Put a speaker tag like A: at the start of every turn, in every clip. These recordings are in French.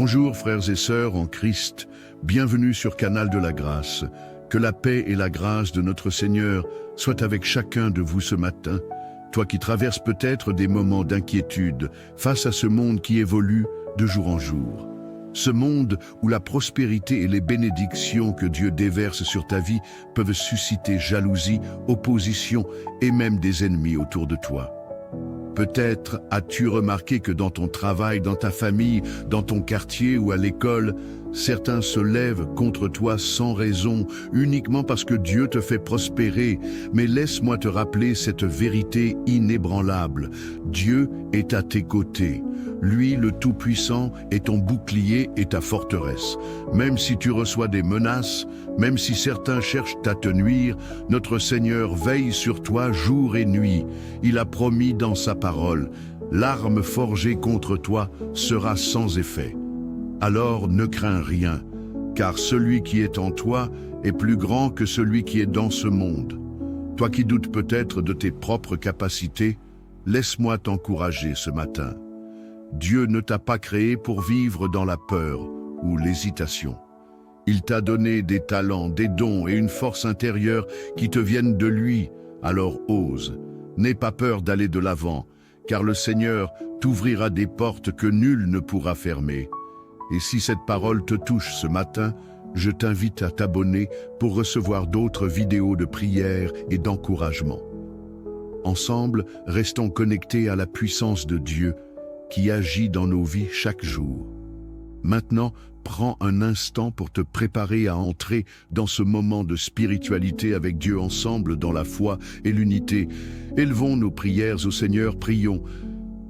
A: Bonjour frères et sœurs en Christ, bienvenue sur Canal de la Grâce. Que la paix et la grâce de notre Seigneur soient avec chacun de vous ce matin. Toi qui traverses peut-être des moments d'inquiétude face à ce monde qui évolue de jour en jour. Ce monde où la prospérité et les bénédictions que Dieu déverse sur ta vie peuvent susciter jalousie, opposition et même des ennemis autour de toi. Peut-être as-tu remarqué que dans ton travail, dans ta famille, dans ton quartier ou à l'école, certains se lèvent contre toi sans raison, uniquement parce que Dieu te fait prospérer. Mais laisse-moi te rappeler cette vérité inébranlable. Dieu est à tes côtés. Lui, le Tout-Puissant, est ton bouclier et ta forteresse. Même si tu reçois des menaces, même si certains cherchent à te nuire, notre Seigneur veille sur toi jour et nuit. Il a promis dans sa parole, l'arme forgée contre toi sera sans effet. Alors ne crains rien, car celui qui est en toi est plus grand que celui qui est dans ce monde. Toi qui doutes peut-être de tes propres capacités, laisse-moi t'encourager ce matin. Dieu ne t'a pas créé pour vivre dans la peur ou l'hésitation. Il t'a donné des talents, des dons et une force intérieure qui te viennent de lui, alors ose. N'aie pas peur d'aller de l'avant, car le Seigneur t'ouvrira des portes que nul ne pourra fermer. Et si cette parole te touche ce matin, je t'invite à t'abonner pour recevoir d'autres vidéos de prière et d'encouragement. Ensemble, restons connectés à la puissance de Dieu qui agit dans nos vies chaque jour. Maintenant, prends un instant pour te préparer à entrer dans ce moment de spiritualité avec Dieu ensemble dans la foi et l'unité. Élevons nos prières au Seigneur, prions.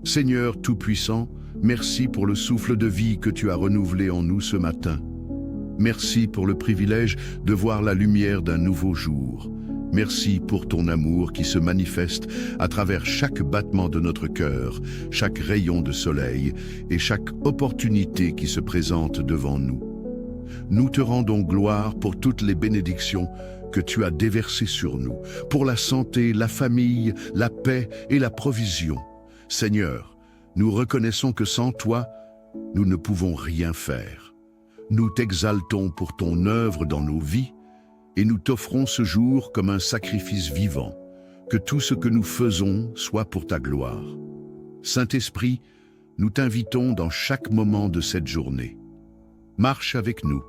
A: Seigneur Tout-Puissant, merci pour le souffle de vie que tu as renouvelé en nous ce matin. Merci pour le privilège de voir la lumière d'un nouveau jour. Merci pour ton amour qui se manifeste à travers chaque battement de notre cœur, chaque rayon de soleil et chaque opportunité qui se présente devant nous. Nous te rendons gloire pour toutes les bénédictions que tu as déversées sur nous, pour la santé, la famille, la paix et la provision. Seigneur, nous reconnaissons que sans toi, nous ne pouvons rien faire. Nous t'exaltons pour ton œuvre dans nos vies et nous t'offrons ce jour comme un sacrifice vivant, que tout ce que nous faisons soit pour ta gloire. Saint-Esprit, nous t'invitons dans chaque moment de cette journée. Marche avec nous,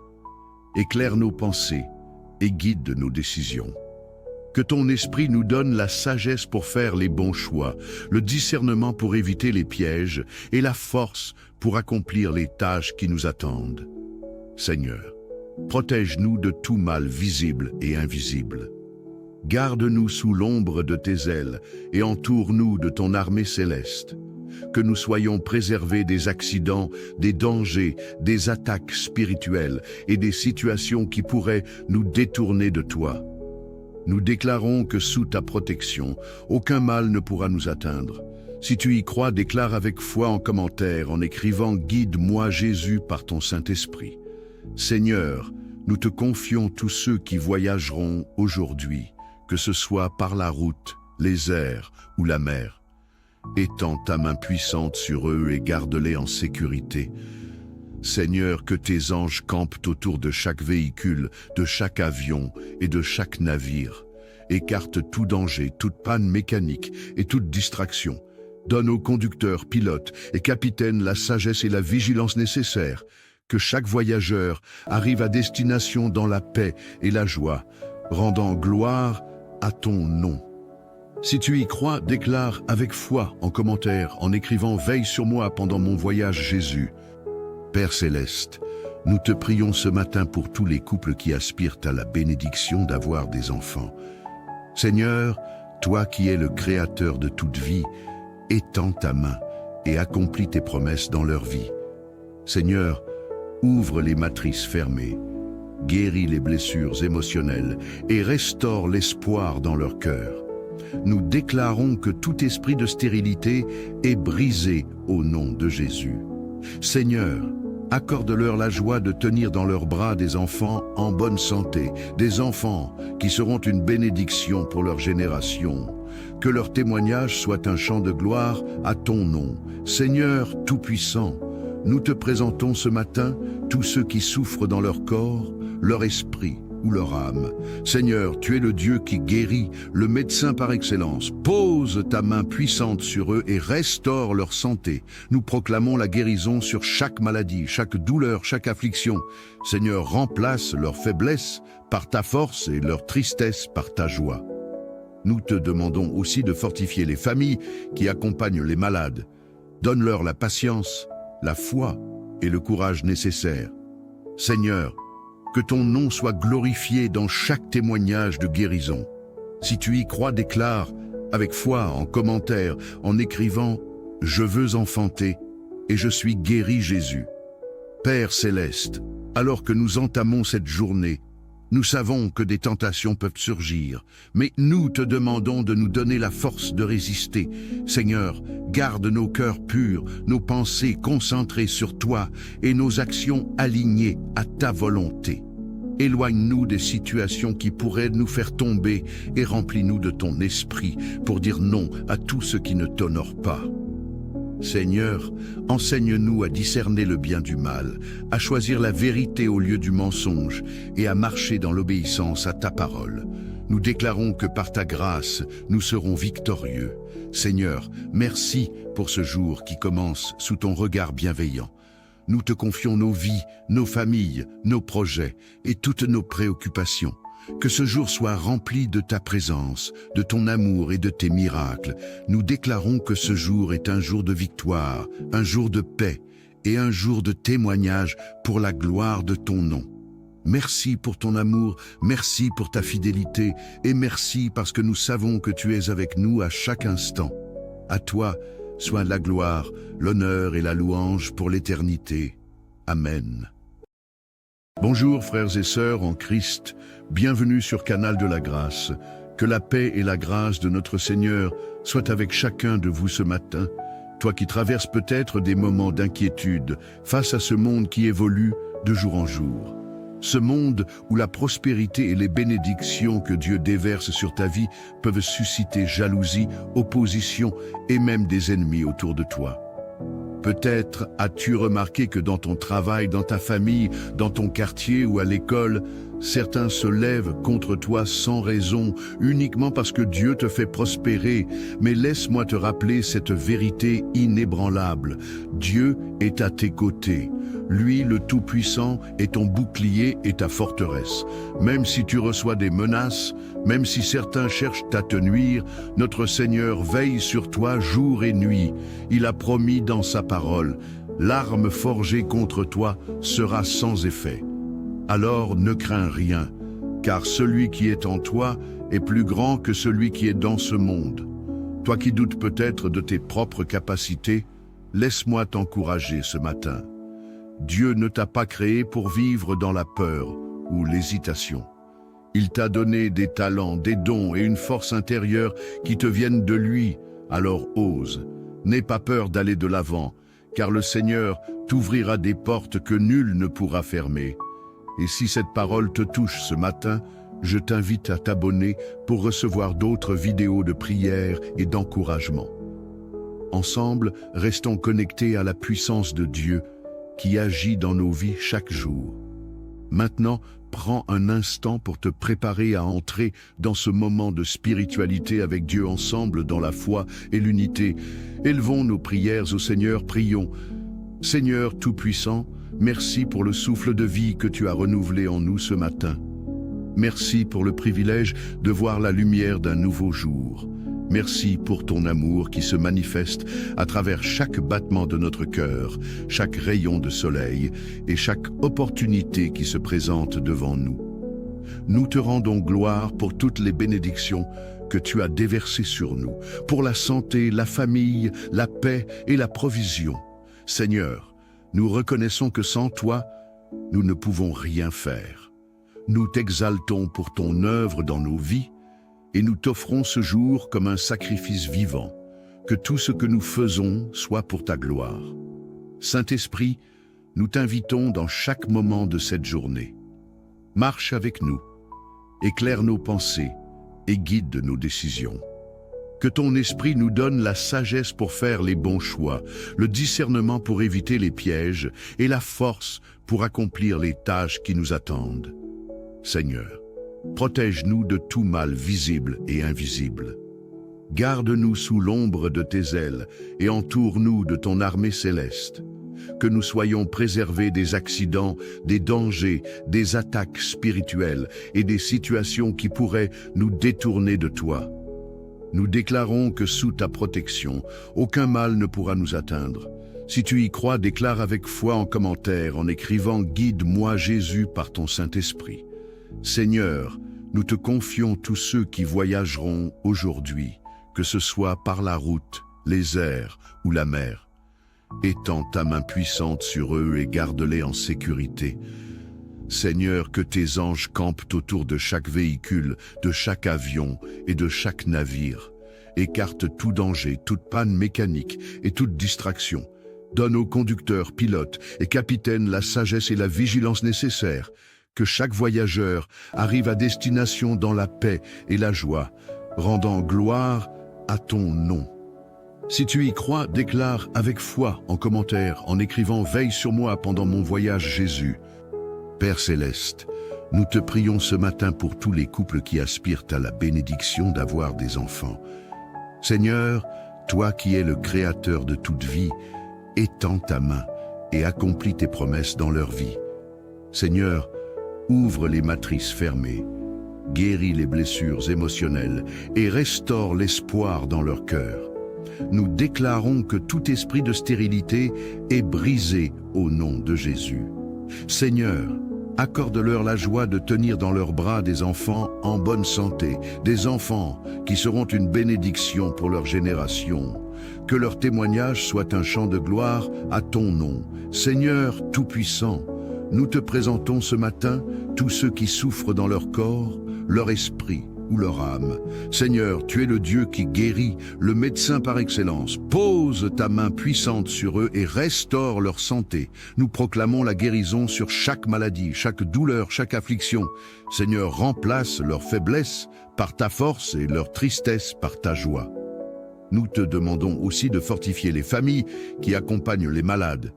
A: éclaire nos pensées et guide nos décisions. Que ton esprit nous donne la sagesse pour faire les bons choix, le discernement pour éviter les pièges et la force pour accomplir les tâches qui nous attendent. Seigneur, protège-nous de tout mal visible et invisible. Garde-nous sous l'ombre de tes ailes et entoure-nous de ton armée céleste. Que nous soyons préservés des accidents, des dangers, des attaques spirituelles et des situations qui pourraient nous détourner de toi. Nous déclarons que sous ta protection, aucun mal ne pourra nous atteindre. Si tu y crois, déclare avec foi en commentaire en écrivant « Guide-moi Jésus par ton Saint-Esprit ». Seigneur, nous te confions tous ceux qui voyageront aujourd'hui, que ce soit par la route, les airs ou la mer. Étends ta main puissante sur eux et garde-les en sécurité. Seigneur, que tes anges campent autour de chaque véhicule, de chaque avion et de chaque navire. Écarte tout danger, toute panne mécanique et toute distraction. Donne aux conducteurs, pilotes et capitaines la sagesse et la vigilance nécessaires. Que chaque voyageur arrive à destination dans la paix et la joie, rendant gloire à ton nom. Si tu y crois, déclare avec foi en commentaire en écrivant « Veille sur moi pendant mon voyage Jésus ». Père Céleste, nous te prions ce matin pour tous les couples qui aspirent à la bénédiction d'avoir des enfants. Seigneur, toi qui es le Créateur de toute vie, étends ta main et accomplis tes promesses dans leur vie. Seigneur, ouvre les matrices fermées, guéris les blessures émotionnelles et restaure l'espoir dans leur cœur. Nous déclarons que tout esprit de stérilité est brisé au nom de Jésus. Seigneur, accorde-leur la joie de tenir dans leurs bras des enfants en bonne santé, des enfants qui seront une bénédiction pour leur génération. Que leur témoignage soit un chant de gloire à ton nom. Seigneur Tout-Puissant, nous te présentons ce matin tous ceux qui souffrent dans leur corps, leur esprit ou leur âme. Seigneur, tu es le Dieu qui guérit, le médecin par excellence. Pose ta main puissante sur eux et restaure leur santé. Nous proclamons la guérison sur chaque maladie, chaque douleur, chaque affliction. Seigneur, remplace leur faiblesse par ta force et leur tristesse par ta joie. Nous te demandons aussi de fortifier les familles qui accompagnent les malades. Donne-leur la patience, la foi et le courage nécessaires. Seigneur, que ton nom soit glorifié dans chaque témoignage de guérison. Si tu y crois, déclare avec foi en commentaire, en écrivant « Je veux enfanter et je suis guéri Jésus ». Père céleste, alors que nous entamons cette journée, nous savons que des tentations peuvent surgir, mais nous te demandons de nous donner la force de résister. Seigneur, garde nos cœurs purs, nos pensées concentrées sur toi et nos actions alignées à ta volonté. Éloigne-nous des situations qui pourraient nous faire tomber et remplis-nous de ton esprit pour dire non à tout ce qui ne t'honore pas. Seigneur, enseigne-nous à discerner le bien du mal, à choisir la vérité au lieu du mensonge et à marcher dans l'obéissance à ta parole. Nous déclarons que par ta grâce, nous serons victorieux. Seigneur, merci pour ce jour qui commence sous ton regard bienveillant. Nous te confions nos vies, nos familles, nos projets et toutes nos préoccupations. Que ce jour soit rempli de ta présence, de ton amour et de tes miracles. Nous déclarons que ce jour est un jour de victoire, un jour de paix et un jour de témoignage pour la gloire de ton nom. Merci pour ton amour, merci pour ta fidélité et merci parce que nous savons que tu es avec nous à chaque instant. À toi soit la gloire, l'honneur et la louange pour l'éternité. Amen. Bonjour frères et sœurs en Christ, bienvenue sur Canal de la Grâce. Que la paix et la grâce de notre Seigneur soient avec chacun de vous ce matin, toi qui traverses peut-être des moments d'inquiétude face à ce monde qui évolue de jour en jour. Ce monde où la prospérité et les bénédictions que Dieu déverse sur ta vie peuvent susciter jalousie, opposition et même des ennemis autour de toi. Peut-être as-tu remarqué que dans ton travail, dans ta famille, dans ton quartier ou à l'école, certains se lèvent contre toi sans raison, uniquement parce que Dieu te fait prospérer. Mais laisse-moi te rappeler cette vérité inébranlable. Dieu est à tes côtés. Lui, le Tout-Puissant, est ton bouclier et ta forteresse. Même si tu reçois des menaces, même si certains cherchent à te nuire, notre Seigneur veille sur toi jour et nuit. Il a promis dans sa parole, l'arme forgée contre toi sera sans effet. Alors ne crains rien, car celui qui est en toi est plus grand que celui qui est dans ce monde. Toi qui doutes peut-être de tes propres capacités, laisse-moi t'encourager ce matin. Dieu ne t'a pas créé pour vivre dans la peur ou l'hésitation. Il t'a donné des talents, des dons et une force intérieure qui te viennent de lui, alors ose. N'aie pas peur d'aller de l'avant, car le Seigneur t'ouvrira des portes que nul ne pourra fermer. Et si cette parole te touche ce matin, je t'invite à t'abonner pour recevoir d'autres vidéos de prière et d'encouragement. Ensemble, restons connectés à la puissance de Dieu qui agit dans nos vies chaque jour. Maintenant, prends un instant pour te préparer à entrer dans ce moment de spiritualité avec Dieu ensemble dans la foi et l'unité. Élevons nos prières au Seigneur, prions. Seigneur Tout-Puissant, merci pour le souffle de vie que tu as renouvelé en nous ce matin. Merci pour le privilège de voir la lumière d'un nouveau jour. Merci pour ton amour qui se manifeste à travers chaque battement de notre cœur, chaque rayon de soleil et chaque opportunité qui se présente devant nous. Nous te rendons gloire pour toutes les bénédictions que tu as déversées sur nous, pour la santé, la famille, la paix et la provision. Seigneur, nous reconnaissons que sans toi, nous ne pouvons rien faire. Nous t'exaltons pour ton œuvre dans nos vies, et nous t'offrons ce jour comme un sacrifice vivant, que tout ce que nous faisons soit pour ta gloire. Saint-Esprit, nous t'invitons dans chaque moment de cette journée. Marche avec nous, éclaire nos pensées et guide nos décisions. Que ton esprit nous donne la sagesse pour faire les bons choix, le discernement pour éviter les pièges et la force pour accomplir les tâches qui nous attendent. Seigneur, protège-nous de tout mal visible et invisible. Garde-nous sous l'ombre de tes ailes et entoure-nous de ton armée céleste. Que nous soyons préservés des accidents, des dangers, des attaques spirituelles et des situations qui pourraient nous détourner de toi. Nous déclarons que sous ta protection, aucun mal ne pourra nous atteindre. Si tu y crois, déclare avec foi en commentaire en écrivant « Guide-moi Jésus par ton Saint-Esprit ». Seigneur, nous te confions tous ceux qui voyageront aujourd'hui, que ce soit par la route, les airs ou la mer. Étends ta main puissante sur eux et garde-les en sécurité. Seigneur, que tes anges campent autour de chaque véhicule, de chaque avion et de chaque navire. Écarte tout danger, toute panne mécanique et toute distraction. Donne aux conducteurs, pilotes et capitaines la sagesse et la vigilance nécessaires. Que chaque voyageur arrive à destination dans la paix et la joie, rendant gloire à ton nom. Si tu y crois, déclare avec foi en commentaire en écrivant « Veille sur moi pendant mon voyage Jésus ». Père Céleste, nous te prions ce matin pour tous les couples qui aspirent à la bénédiction d'avoir des enfants. Seigneur, toi qui es le créateur de toute vie, étends ta main et accomplis tes promesses dans leur vie. Seigneur, ouvre les matrices fermées, guéris les blessures émotionnelles et restaure l'espoir dans leur cœur. Nous déclarons que tout esprit de stérilité est brisé au nom de Jésus. Seigneur, accorde-leur la joie de tenir dans leurs bras des enfants en bonne santé, des enfants qui seront une bénédiction pour leur génération. Que leur témoignage soit un chant de gloire à ton nom. Seigneur Tout-Puissant, nous te présentons ce matin tous ceux qui souffrent dans leur corps, leur esprit ou leur âme. Seigneur, tu es le Dieu qui guérit, le médecin par excellence. Pose ta main puissante sur eux et restaure leur santé. Nous proclamons la guérison sur chaque maladie, chaque douleur, chaque affliction. Seigneur, remplace leur faiblesse par ta force et leur tristesse par ta joie. Nous te demandons aussi de fortifier les familles qui accompagnent les malades.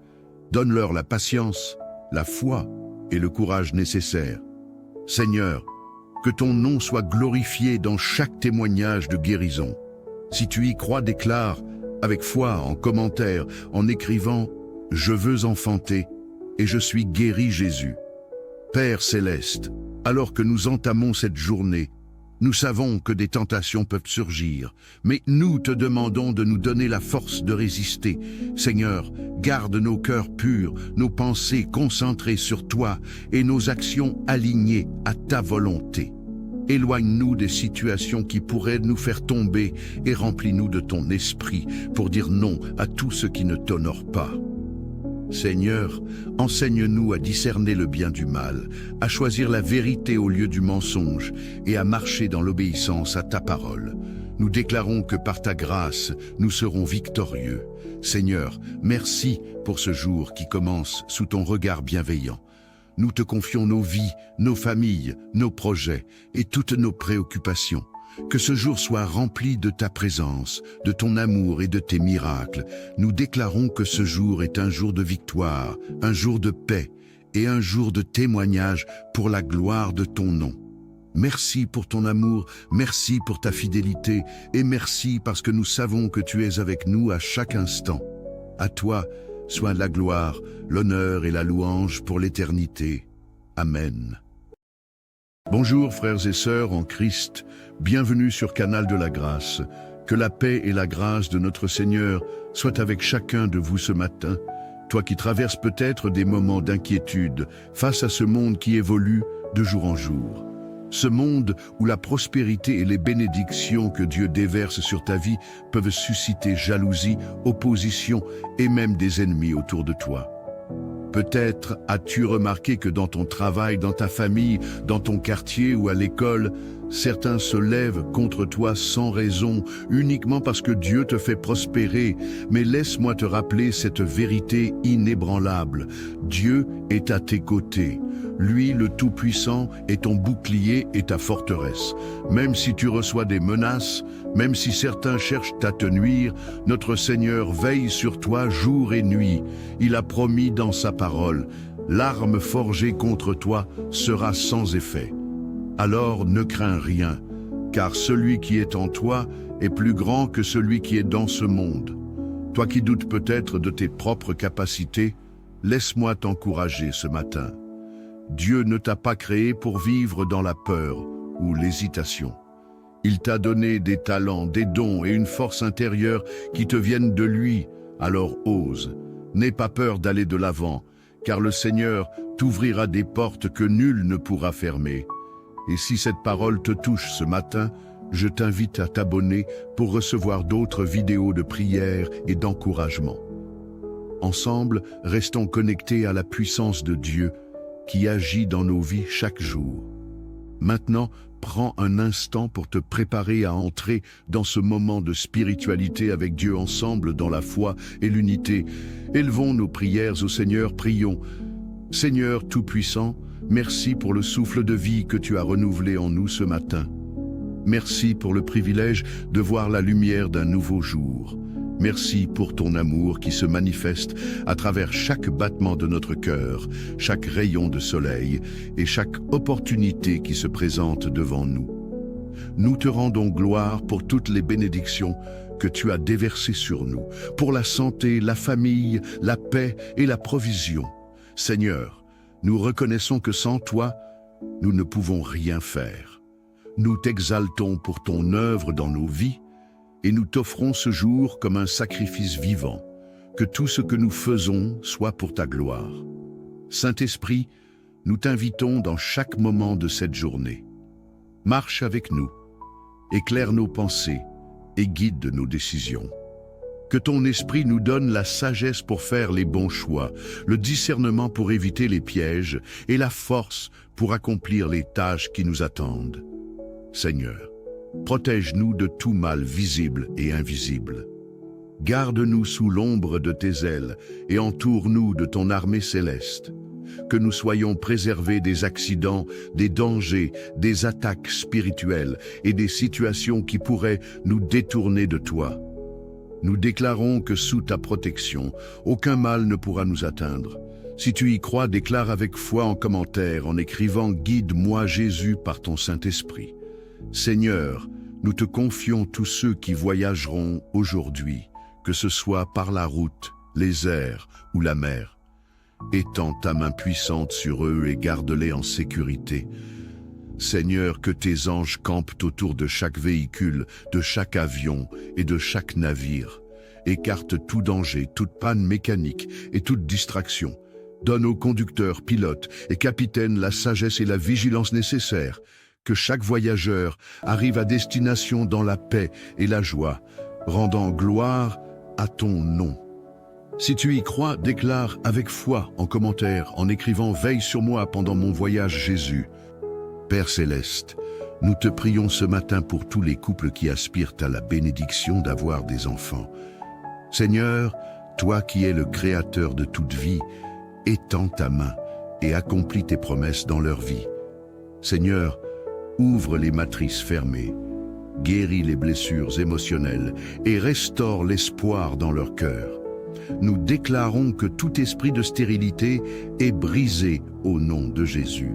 A: Donne-leur la patience, la foi et le courage nécessaires. Seigneur, que ton nom soit glorifié dans chaque témoignage de guérison. Si tu y crois, déclare avec foi en commentaire en écrivant « Je veux enfanter et je suis guéri Jésus ». Père Céleste, alors que nous entamons cette journée, nous savons que des tentations peuvent surgir, mais nous te demandons de nous donner la force de résister. Seigneur, garde nos cœurs purs, nos pensées concentrées sur toi et nos actions alignées à ta volonté. Éloigne-nous des situations qui pourraient nous faire tomber et remplis-nous de ton esprit pour dire non à tout ce qui ne t'honore pas. Seigneur, enseigne-nous à discerner le bien du mal, à choisir la vérité au lieu du mensonge et à marcher dans l'obéissance à ta parole. Nous déclarons que par ta grâce, nous serons victorieux. Seigneur, merci pour ce jour qui commence sous ton regard bienveillant. Nous te confions nos vies, nos familles, nos projets et toutes nos préoccupations. Que ce jour soit rempli de ta présence, de ton amour et de tes miracles. Nous déclarons que ce jour est un jour de victoire, un jour de paix et un jour de témoignage pour la gloire de ton nom. Merci pour ton amour, merci pour ta fidélité et merci parce que nous savons que tu es avec nous à chaque instant. À toi soit la gloire, l'honneur et la louange pour l'éternité. Amen. Bonjour frères et sœurs en Christ, bienvenue sur Canal de la Grâce. Que la paix et la grâce de notre Seigneur soient avec chacun de vous ce matin. Toi qui traverses peut-être des moments d'inquiétude face à ce monde qui évolue de jour en jour. Ce monde où la prospérité et les bénédictions que Dieu déverse sur ta vie peuvent susciter jalousie, opposition et même des ennemis autour de toi. Peut-être as-tu remarqué que dans ton travail, dans ta famille, dans ton quartier ou à l'école, certains se lèvent contre toi sans raison, uniquement parce que Dieu te fait prospérer. Mais laisse-moi te rappeler cette vérité inébranlable. Dieu est à tes côtés. Lui, le Tout-Puissant, est ton bouclier et ta forteresse. Même si tu reçois des menaces, même si certains cherchent à te nuire, notre Seigneur veille sur toi jour et nuit. Il a promis dans sa parole, l'arme forgée contre toi sera sans effet. Alors ne crains rien, car celui qui est en toi est plus grand que celui qui est dans ce monde. Toi qui doutes peut-être de tes propres capacités, laisse-moi t'encourager ce matin. Dieu ne t'a pas créé pour vivre dans la peur ou l'hésitation. Il t'a donné des talents, des dons et une force intérieure qui te viennent de lui, alors ose. N'aie pas peur d'aller de l'avant, car le Seigneur t'ouvrira des portes que nul ne pourra fermer. Et si cette parole te touche ce matin, je t'invite à t'abonner pour recevoir d'autres vidéos de prière et d'encouragement. Ensemble, restons connectés à la puissance de Dieu qui agit dans nos vies chaque jour. Maintenant, prends un instant pour te préparer à entrer dans ce moment de spiritualité avec Dieu ensemble dans la foi et l'unité. Élevons nos prières au Seigneur, prions. Seigneur Tout-Puissant, merci pour le souffle de vie que tu as renouvelé en nous ce matin. Merci pour le privilège de voir la lumière d'un nouveau jour. Merci pour ton amour qui se manifeste à travers chaque battement de notre cœur, chaque rayon de soleil et chaque opportunité qui se présente devant nous. Nous te rendons gloire pour toutes les bénédictions que tu as déversées sur nous, pour la santé, la famille, la paix et la provision. Seigneur, nous reconnaissons que sans toi, nous ne pouvons rien faire. Nous t'exaltons pour ton œuvre dans nos vies et nous t'offrons ce jour comme un sacrifice vivant, que tout ce que nous faisons soit pour ta gloire. Saint-Esprit, nous t'invitons dans chaque moment de cette journée. Marche avec nous, éclaire nos pensées et guide nos décisions. Que ton esprit nous donne la sagesse pour faire les bons choix, le discernement pour éviter les pièges et la force pour accomplir les tâches qui nous attendent. Seigneur, protège-nous de tout mal visible et invisible. Garde-nous sous l'ombre de tes ailes et entoure-nous de ton armée céleste. Que nous soyons préservés des accidents, des dangers, des attaques spirituelles et des situations qui pourraient nous détourner de toi. Nous déclarons que sous ta protection, aucun mal ne pourra nous atteindre. Si tu y crois, déclare avec foi en commentaire en écrivant « Guide-moi Jésus par ton Saint-Esprit ». Seigneur, nous te confions tous ceux qui voyageront aujourd'hui, que ce soit par la route, les airs ou la mer. Étends ta main puissante sur eux et garde-les en sécurité. Seigneur, que tes anges campent autour de chaque véhicule, de chaque avion et de chaque navire. Écarte tout danger, toute panne mécanique et toute distraction. Donne aux conducteurs, pilotes et capitaines la sagesse et la vigilance nécessaires. Que chaque voyageur arrive à destination dans la paix et la joie, rendant gloire à ton nom. Si tu y crois, déclare avec foi en commentaire en écrivant « Veille sur moi pendant mon voyage Jésus ». Père Céleste, nous te prions ce matin pour tous les couples qui aspirent à la bénédiction d'avoir des enfants. Seigneur, toi qui es le Créateur de toute vie, étends ta main et accomplis tes promesses dans leur vie. Seigneur, ouvre les matrices fermées, guéris les blessures émotionnelles et restaure l'espoir dans leur cœur. Nous déclarons que tout esprit de stérilité est brisé au nom de Jésus.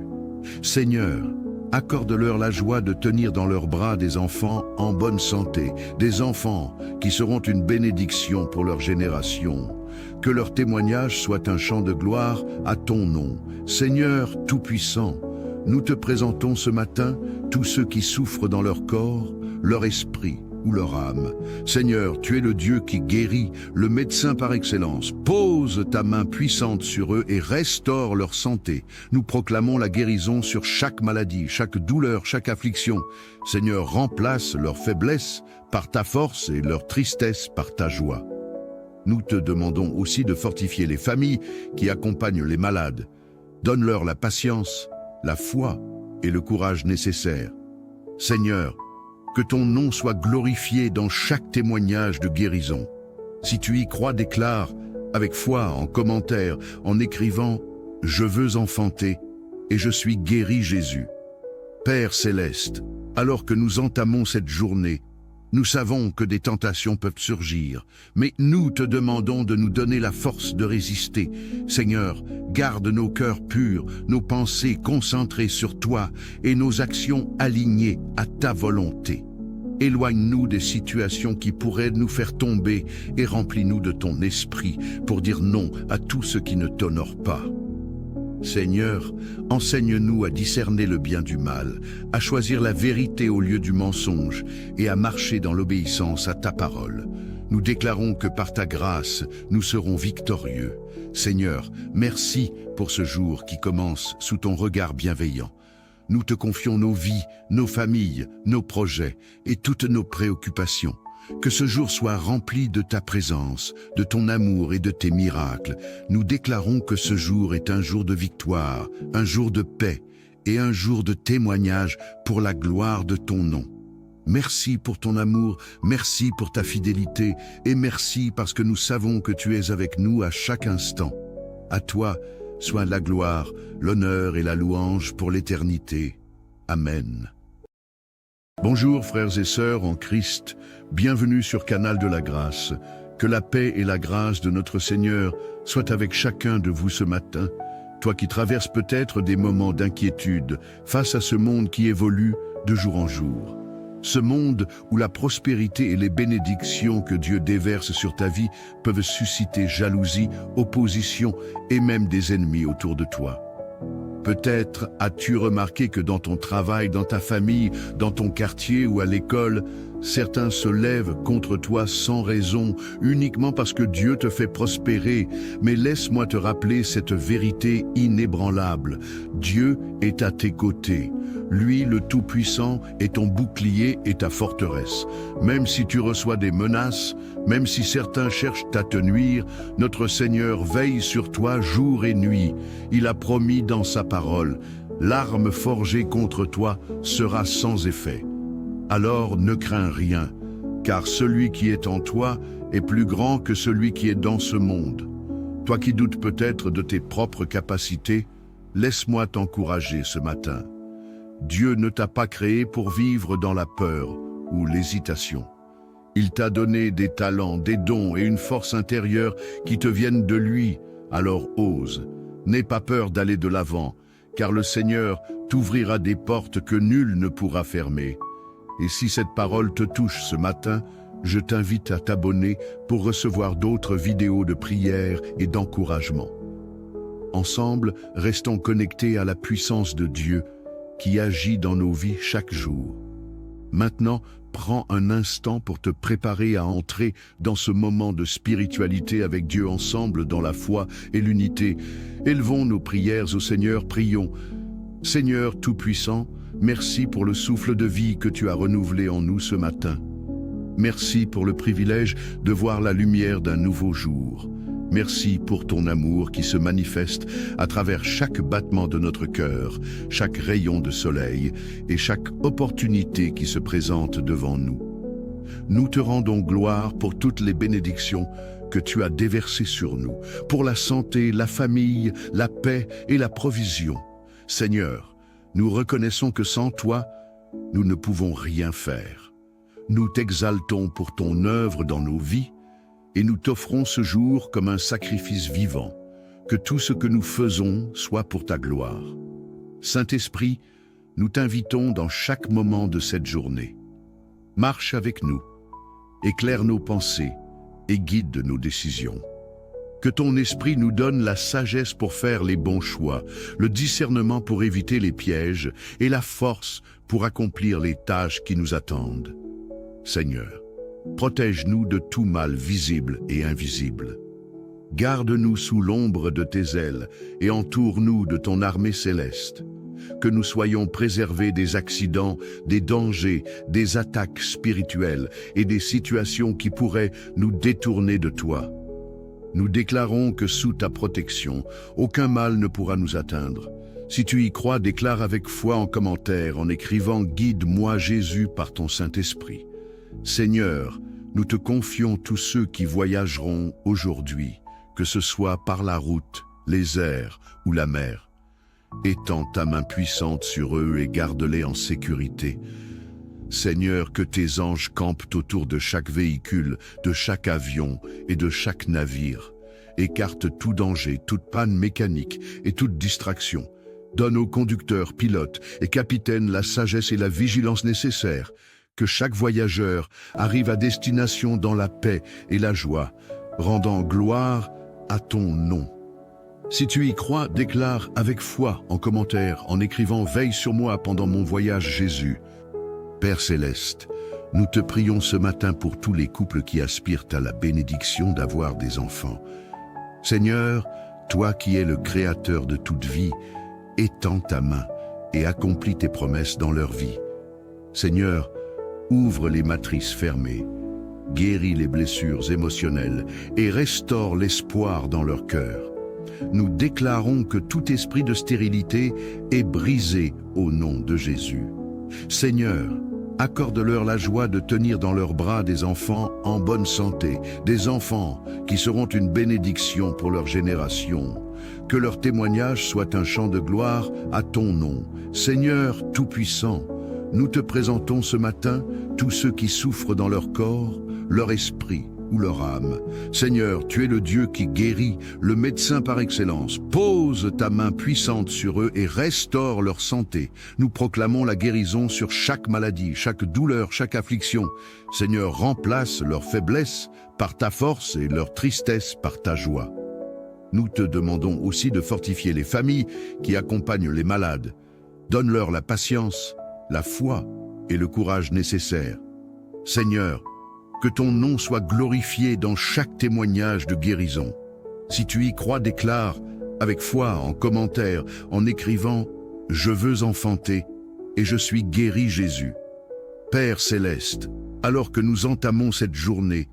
A: Seigneur, accorde-leur la joie de tenir dans leurs bras des enfants en bonne santé, des enfants qui seront une bénédiction pour leur génération. Que leur témoignage soit un chant de gloire à ton nom. Seigneur Tout-Puissant, nous te présentons ce matin tous ceux qui souffrent dans leur corps, leur esprit ou leur âme. Seigneur, tu es le Dieu qui guérit, le médecin par excellence. Pose ta main puissante sur eux et restaure leur santé. Nous proclamons la guérison sur chaque maladie, chaque douleur, chaque affliction. Seigneur, remplace leur faiblesse par ta force et leur tristesse par ta joie. Nous te demandons aussi de fortifier les familles qui accompagnent les malades. Donne-leur la patience, la foi et le courage nécessaires. Seigneur, que ton nom soit glorifié dans chaque témoignage de guérison. Si tu y crois, déclare avec foi en commentaire, en écrivant « Je veux enfanter » et je suis guéri, Jésus. Père céleste, alors que nous entamons cette journée, nous savons que des tentations peuvent surgir, mais nous te demandons de nous donner la force de résister. Seigneur, garde nos cœurs purs, nos pensées concentrées sur toi et nos actions alignées à ta volonté. Éloigne-nous des situations qui pourraient nous faire tomber et remplis-nous de ton esprit pour dire non à tout ce qui ne t'honore pas. Seigneur, enseigne-nous à discerner le bien du mal, à choisir la vérité au lieu du mensonge et à marcher dans l'obéissance à ta parole. Nous déclarons que par ta grâce, nous serons victorieux. Seigneur, merci pour ce jour qui commence sous ton regard bienveillant. Nous te confions nos vies, nos familles, nos projets et toutes nos préoccupations. Que ce jour soit rempli de ta présence, de ton amour et de tes miracles. Nous déclarons que ce jour est un jour de victoire, un jour de paix et un jour de témoignage pour la gloire de ton nom. Merci pour ton amour, merci pour ta fidélité et merci parce que nous savons que tu es avec nous à chaque instant. À toi soit la gloire, l'honneur et la louange pour l'éternité. Amen. Bonjour frères et sœurs en Christ, bienvenue sur Canal de la Grâce. Que la paix et la grâce de notre Seigneur soient avec chacun de vous ce matin. Toi qui traverses peut-être des moments d'inquiétude face à ce monde qui évolue de jour en jour. Ce monde où la prospérité et les bénédictions que Dieu déverse sur ta vie peuvent susciter jalousie, opposition et même des ennemis autour de toi. Peut-être as-tu remarqué que dans ton travail, dans ta famille, dans ton quartier ou à l'école, certains se lèvent contre toi sans raison, uniquement parce que Dieu te fait prospérer. Mais laisse-moi te rappeler cette vérité inébranlable. Dieu est à tes côtés. Lui, le Tout-Puissant, est ton bouclier et ta forteresse. Même si tu reçois des menaces, même si certains cherchent à te nuire, notre Seigneur veille sur toi jour et nuit. Il a promis dans sa parole, l'arme forgée contre toi sera sans effet. Alors ne crains rien, car celui qui est en toi est plus grand que celui qui est dans ce monde. Toi qui doutes peut-être de tes propres capacités, laisse-moi t'encourager ce matin. Dieu ne t'a pas créé pour vivre dans la peur ou l'hésitation. Il t'a donné des talents, des dons et une force intérieure qui te viennent de lui, alors ose. N'aie pas peur d'aller de l'avant, car le Seigneur t'ouvrira des portes que nul ne pourra fermer. Et si cette parole te touche ce matin, je t'invite à t'abonner pour recevoir d'autres vidéos de prière et d'encouragement. Ensemble, restons connectés à la puissance de Dieu qui agit dans nos vies chaque jour. Maintenant, prends un instant pour te préparer à entrer dans ce moment de spiritualité avec Dieu ensemble dans la foi et l'unité. Élevons nos prières au Seigneur, prions. Seigneur Tout-Puissant, merci pour le souffle de vie que tu as renouvelé en nous ce matin. Merci pour le privilège de voir la lumière d'un nouveau jour. Merci pour ton amour qui se manifeste à travers chaque battement de notre cœur, chaque rayon de soleil et chaque opportunité qui se présente devant nous. Nous te rendons gloire pour toutes les bénédictions que tu as déversées sur nous, pour la santé, la famille, la paix et la provision. Seigneur, nous reconnaissons que sans toi, nous ne pouvons rien faire. Nous t'exaltons pour ton œuvre dans nos vies et nous t'offrons ce jour comme un sacrifice vivant, que tout ce que nous faisons soit pour ta gloire. Saint-Esprit, nous t'invitons dans chaque moment de cette journée. Marche avec nous, éclaire nos pensées et guide nos décisions. Que ton esprit nous donne la sagesse pour faire les bons choix, le discernement pour éviter les pièges et la force pour accomplir les tâches qui nous attendent. Seigneur, protège-nous de tout mal visible et invisible. Garde-nous sous l'ombre de tes ailes et entoure-nous de ton armée céleste. Que nous soyons préservés des accidents, des dangers, des attaques spirituelles et des situations qui pourraient nous détourner de toi. Nous déclarons que sous ta protection, aucun mal ne pourra nous atteindre. Si tu y crois, déclare avec foi en commentaire en écrivant « Guide-moi Jésus par ton Saint-Esprit ». Seigneur, nous te confions tous ceux qui voyageront aujourd'hui, que ce soit par la route, les airs ou la mer. Étends ta main puissante sur eux et garde-les en sécurité. Seigneur, que tes anges campent autour de chaque véhicule, de chaque avion et de chaque navire. Écarte tout danger, toute panne mécanique et toute distraction. Donne aux conducteurs, pilotes et capitaines la sagesse et la vigilance nécessaires. Que chaque voyageur arrive à destination dans la paix et la joie, rendant gloire à ton nom. Si tu y crois, déclare avec foi en commentaire, en écrivant « Veille sur moi pendant mon voyage Jésus ». Père Céleste, nous te prions ce matin pour tous les couples qui aspirent à la bénédiction d'avoir des enfants. Seigneur, toi qui es le Créateur de toute vie, étends ta main et accomplis tes promesses dans leur vie. Seigneur, ouvre les matrices fermées, guéris les blessures émotionnelles et restaure l'espoir dans leur cœur. Nous déclarons que tout esprit de stérilité est brisé au nom de Jésus. Seigneur, accorde-leur la joie de tenir dans leurs bras des enfants en bonne santé, des enfants qui seront une bénédiction pour leur génération. Que leur témoignage soit un chant de gloire à ton nom. Seigneur Tout-Puissant, nous te présentons ce matin tous ceux qui souffrent dans leur corps, leur esprit ou leur âme. Seigneur, tu es le Dieu qui guérit, le médecin par excellence. Pose ta main puissante sur eux et restaure leur santé. Nous proclamons la guérison sur chaque maladie, chaque douleur, chaque affliction. Seigneur, remplace leur faiblesse par ta force et leur tristesse par ta joie. Nous te demandons aussi de fortifier les familles qui accompagnent les malades. Donne-leur la patience, la foi et le courage nécessaires. Seigneur, que ton nom soit glorifié dans chaque témoignage de guérison. Si tu y crois, déclare avec foi en commentaire, en écrivant « Je veux enfanter et je suis guéri Jésus ». Père Céleste, alors que nous entamons cette journée,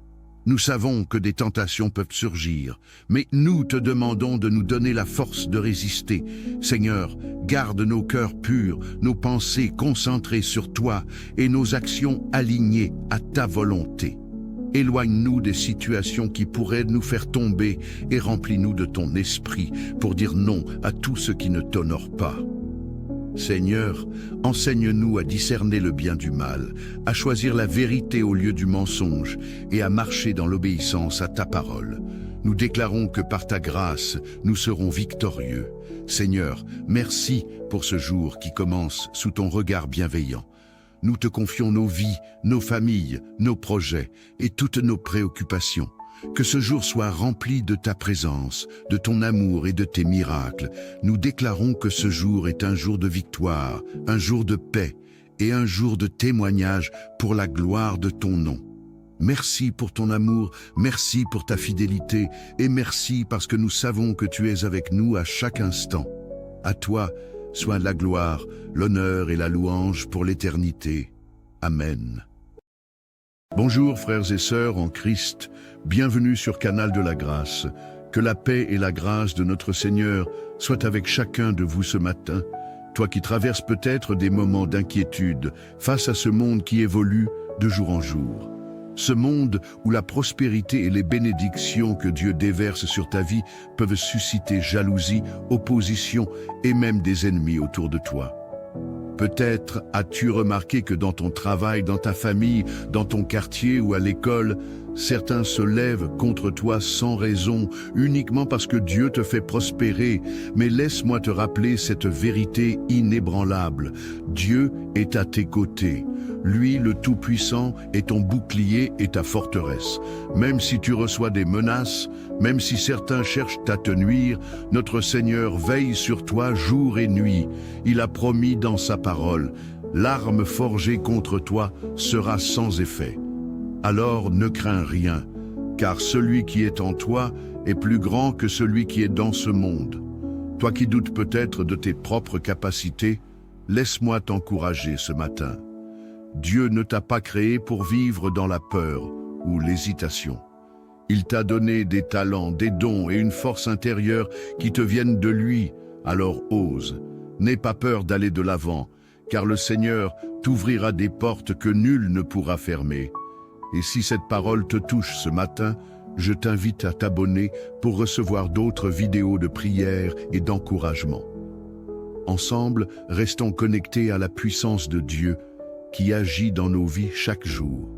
A: nous savons que des tentations peuvent surgir, mais nous te demandons de nous donner la force de résister. Seigneur, garde nos cœurs purs, nos pensées concentrées sur toi et nos actions alignées à ta volonté. Éloigne-nous des situations qui pourraient nous faire tomber et remplis-nous de ton esprit pour dire non à tout ce qui ne t'honore pas. Seigneur, enseigne-nous à discerner le bien du mal, à choisir la vérité au lieu du mensonge et à marcher dans l'obéissance à ta parole. Nous déclarons que par ta grâce, nous serons victorieux. Seigneur, merci pour ce jour qui commence sous ton regard bienveillant. Nous te confions nos vies, nos familles, nos projets et toutes nos préoccupations. Que ce jour soit rempli de ta présence, de ton amour et de tes miracles. Nous déclarons que ce jour est un jour de victoire, un jour de paix et un jour de témoignage pour la gloire de ton nom. Merci pour ton amour, merci pour ta fidélité et merci parce que nous savons que tu es avec nous à chaque instant. À toi soit la gloire, l'honneur et la louange pour l'éternité. Amen. Bonjour frères et sœurs en Christ, bienvenue sur Canal de la Grâce. Que la paix et la grâce de notre Seigneur soient avec chacun de vous ce matin, toi qui traverses peut-être des moments d'inquiétude face à ce monde qui évolue de jour en jour. Ce monde où la prospérité et les bénédictions que Dieu déverse sur ta vie peuvent susciter jalousie, opposition et même des ennemis autour de toi. Peut-être as-tu remarqué que dans ton travail, dans ta famille, dans ton quartier ou à l'école, certains se lèvent contre toi sans raison, uniquement parce que Dieu te fait prospérer. Mais laisse-moi te rappeler cette vérité inébranlable. Dieu est à tes côtés. Lui, le Tout-Puissant, est ton bouclier et ta forteresse. Même si tu reçois des menaces, même si certains cherchent à te nuire, notre Seigneur veille sur toi jour et nuit. Il a promis dans sa parole, l'arme forgée contre toi sera sans effet. Alors ne crains rien, car celui qui est en toi est plus grand que celui qui est dans ce monde. Toi qui doutes peut-être de tes propres capacités, laisse-moi t'encourager ce matin. Dieu ne t'a pas créé pour vivre dans la peur ou l'hésitation. Il t'a donné des talents, des dons et une force intérieure qui te viennent de lui, alors ose. N'aie pas peur d'aller de l'avant, car le Seigneur t'ouvrira des portes que nul ne pourra fermer. Et si cette parole te touche ce matin, je t'invite à t'abonner pour recevoir d'autres vidéos de prière et d'encouragement. Ensemble, restons connectés à la puissance de Dieu qui agit dans nos vies chaque jour.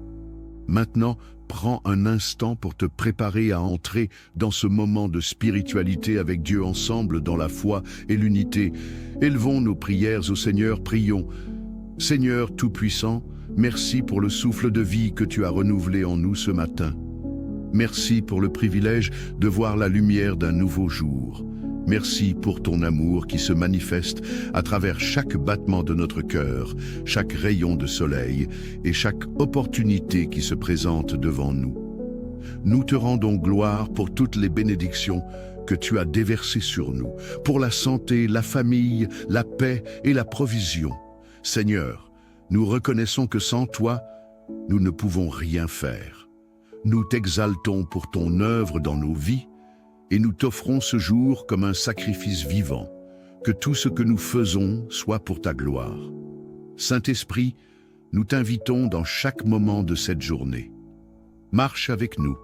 A: Maintenant, prends un instant pour te préparer à entrer dans ce moment de spiritualité avec Dieu ensemble dans la foi et l'unité. Élevons nos prières au Seigneur, prions. Seigneur Tout-Puissant, merci pour le souffle de vie que tu as renouvelé en nous ce matin. Merci pour le privilège de voir la lumière d'un nouveau jour. Merci pour ton amour qui se manifeste à travers chaque battement de notre cœur, chaque rayon de soleil et chaque opportunité qui se présente devant nous. Nous te rendons gloire pour toutes les bénédictions que tu as déversées sur nous, pour la santé, la famille, la paix et la provision. Seigneur, nous reconnaissons que sans toi, nous ne pouvons rien faire. Nous t'exaltons pour ton œuvre dans nos vies, et nous t'offrons ce jour comme un sacrifice vivant, que tout ce que nous faisons soit pour ta gloire. Saint-Esprit, nous t'invitons dans chaque moment de cette journée. Marche avec nous,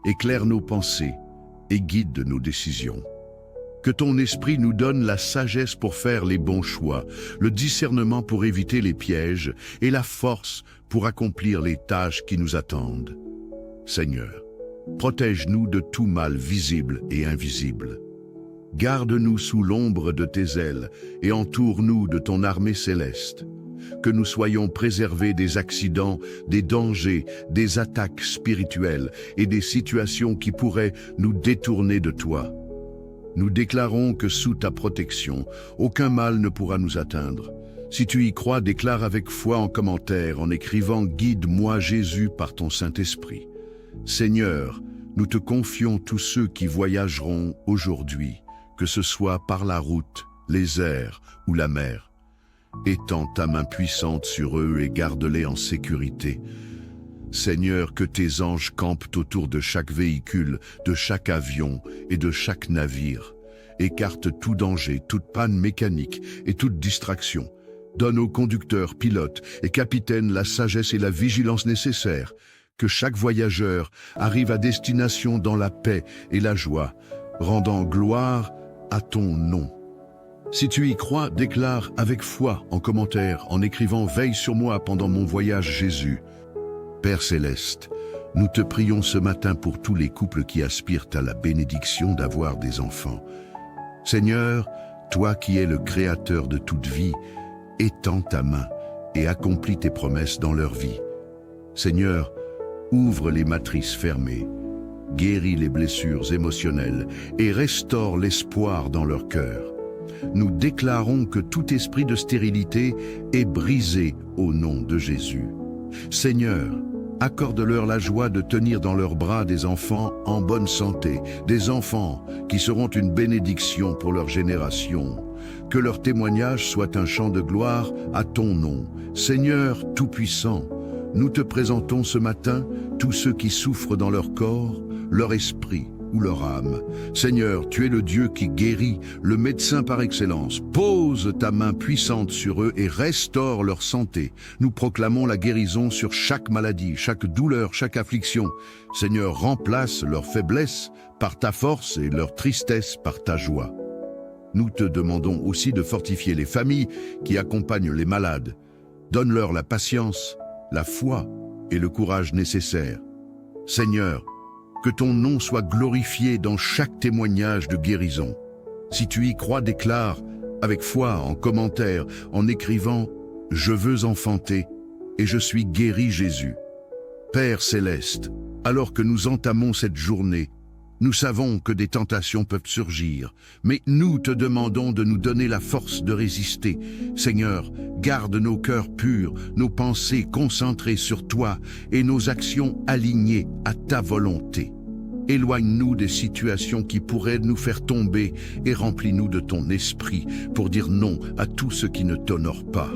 A: éclaire nos pensées et guide nos décisions. Que ton esprit nous donne la sagesse pour faire les bons choix, le discernement pour éviter les pièges et la force pour accomplir les tâches qui nous attendent. Seigneur, protège-nous de tout mal visible et invisible. Garde-nous sous l'ombre de tes ailes et entoure-nous de ton armée céleste. Que nous soyons préservés des accidents, des dangers, des attaques spirituelles et des situations qui pourraient nous détourner de toi. Nous déclarons que sous ta protection, aucun mal ne pourra nous atteindre. Si tu y crois, déclare avec foi en commentaire en écrivant « Guide-moi Jésus par ton Saint-Esprit ». Seigneur, nous te confions tous ceux qui voyageront aujourd'hui, que ce soit par la route, les airs ou la mer. Étends ta main puissante sur eux et garde-les en sécurité. Seigneur, que tes anges campent autour de chaque véhicule, de chaque avion et de chaque navire. Écarte tout danger, toute panne mécanique et toute distraction. Donne aux conducteurs, pilotes et capitaines la sagesse et la vigilance nécessaires. Que chaque voyageur arrive à destination dans la paix et la joie, rendant gloire à ton nom. Si tu y crois, déclare avec foi en commentaire en écrivant « Veille sur moi pendant mon voyage Jésus ». Père Céleste, nous te prions ce matin pour tous les couples qui aspirent à la bénédiction d'avoir des enfants. Seigneur, toi qui es le créateur de toute vie, étends ta main et accomplis tes promesses dans leur vie. Seigneur, ouvre les matrices fermées, guéris les blessures émotionnelles et restaure l'espoir dans leur cœur. Nous déclarons que tout esprit de stérilité est brisé au nom de Jésus. Seigneur, accorde-leur la joie de tenir dans leurs bras des enfants en bonne santé, des enfants qui seront une bénédiction pour leur génération. Que leur témoignage soit un chant de gloire à ton nom. Seigneur Tout-Puissant, nous te présentons ce matin tous ceux qui souffrent dans leur corps, leur esprit ou leur âme. Seigneur, tu es le Dieu qui guérit, le médecin par excellence. Pose ta main puissante sur eux et restaure leur santé. Nous proclamons la guérison sur chaque maladie, chaque douleur, chaque affliction. Seigneur, remplace leur faiblesse par ta force et leur tristesse par ta joie. Nous te demandons aussi de fortifier les familles qui accompagnent les malades. Donne-leur la patience, la foi et le courage nécessaires. Seigneur, que ton nom soit glorifié dans chaque témoignage de guérison. Si tu y crois, déclare avec foi en commentaire, en écrivant « Je veux enfanter et je suis guéri Jésus ». Père Céleste, alors que nous entamons cette journée, nous savons que des tentations peuvent surgir, mais nous te demandons de nous donner la force de résister. Seigneur, garde nos cœurs purs, nos pensées concentrées sur toi et nos actions alignées à ta volonté. Éloigne-nous des situations qui pourraient nous faire tomber et remplis-nous de ton esprit pour dire non à tout ce qui ne t'honore pas.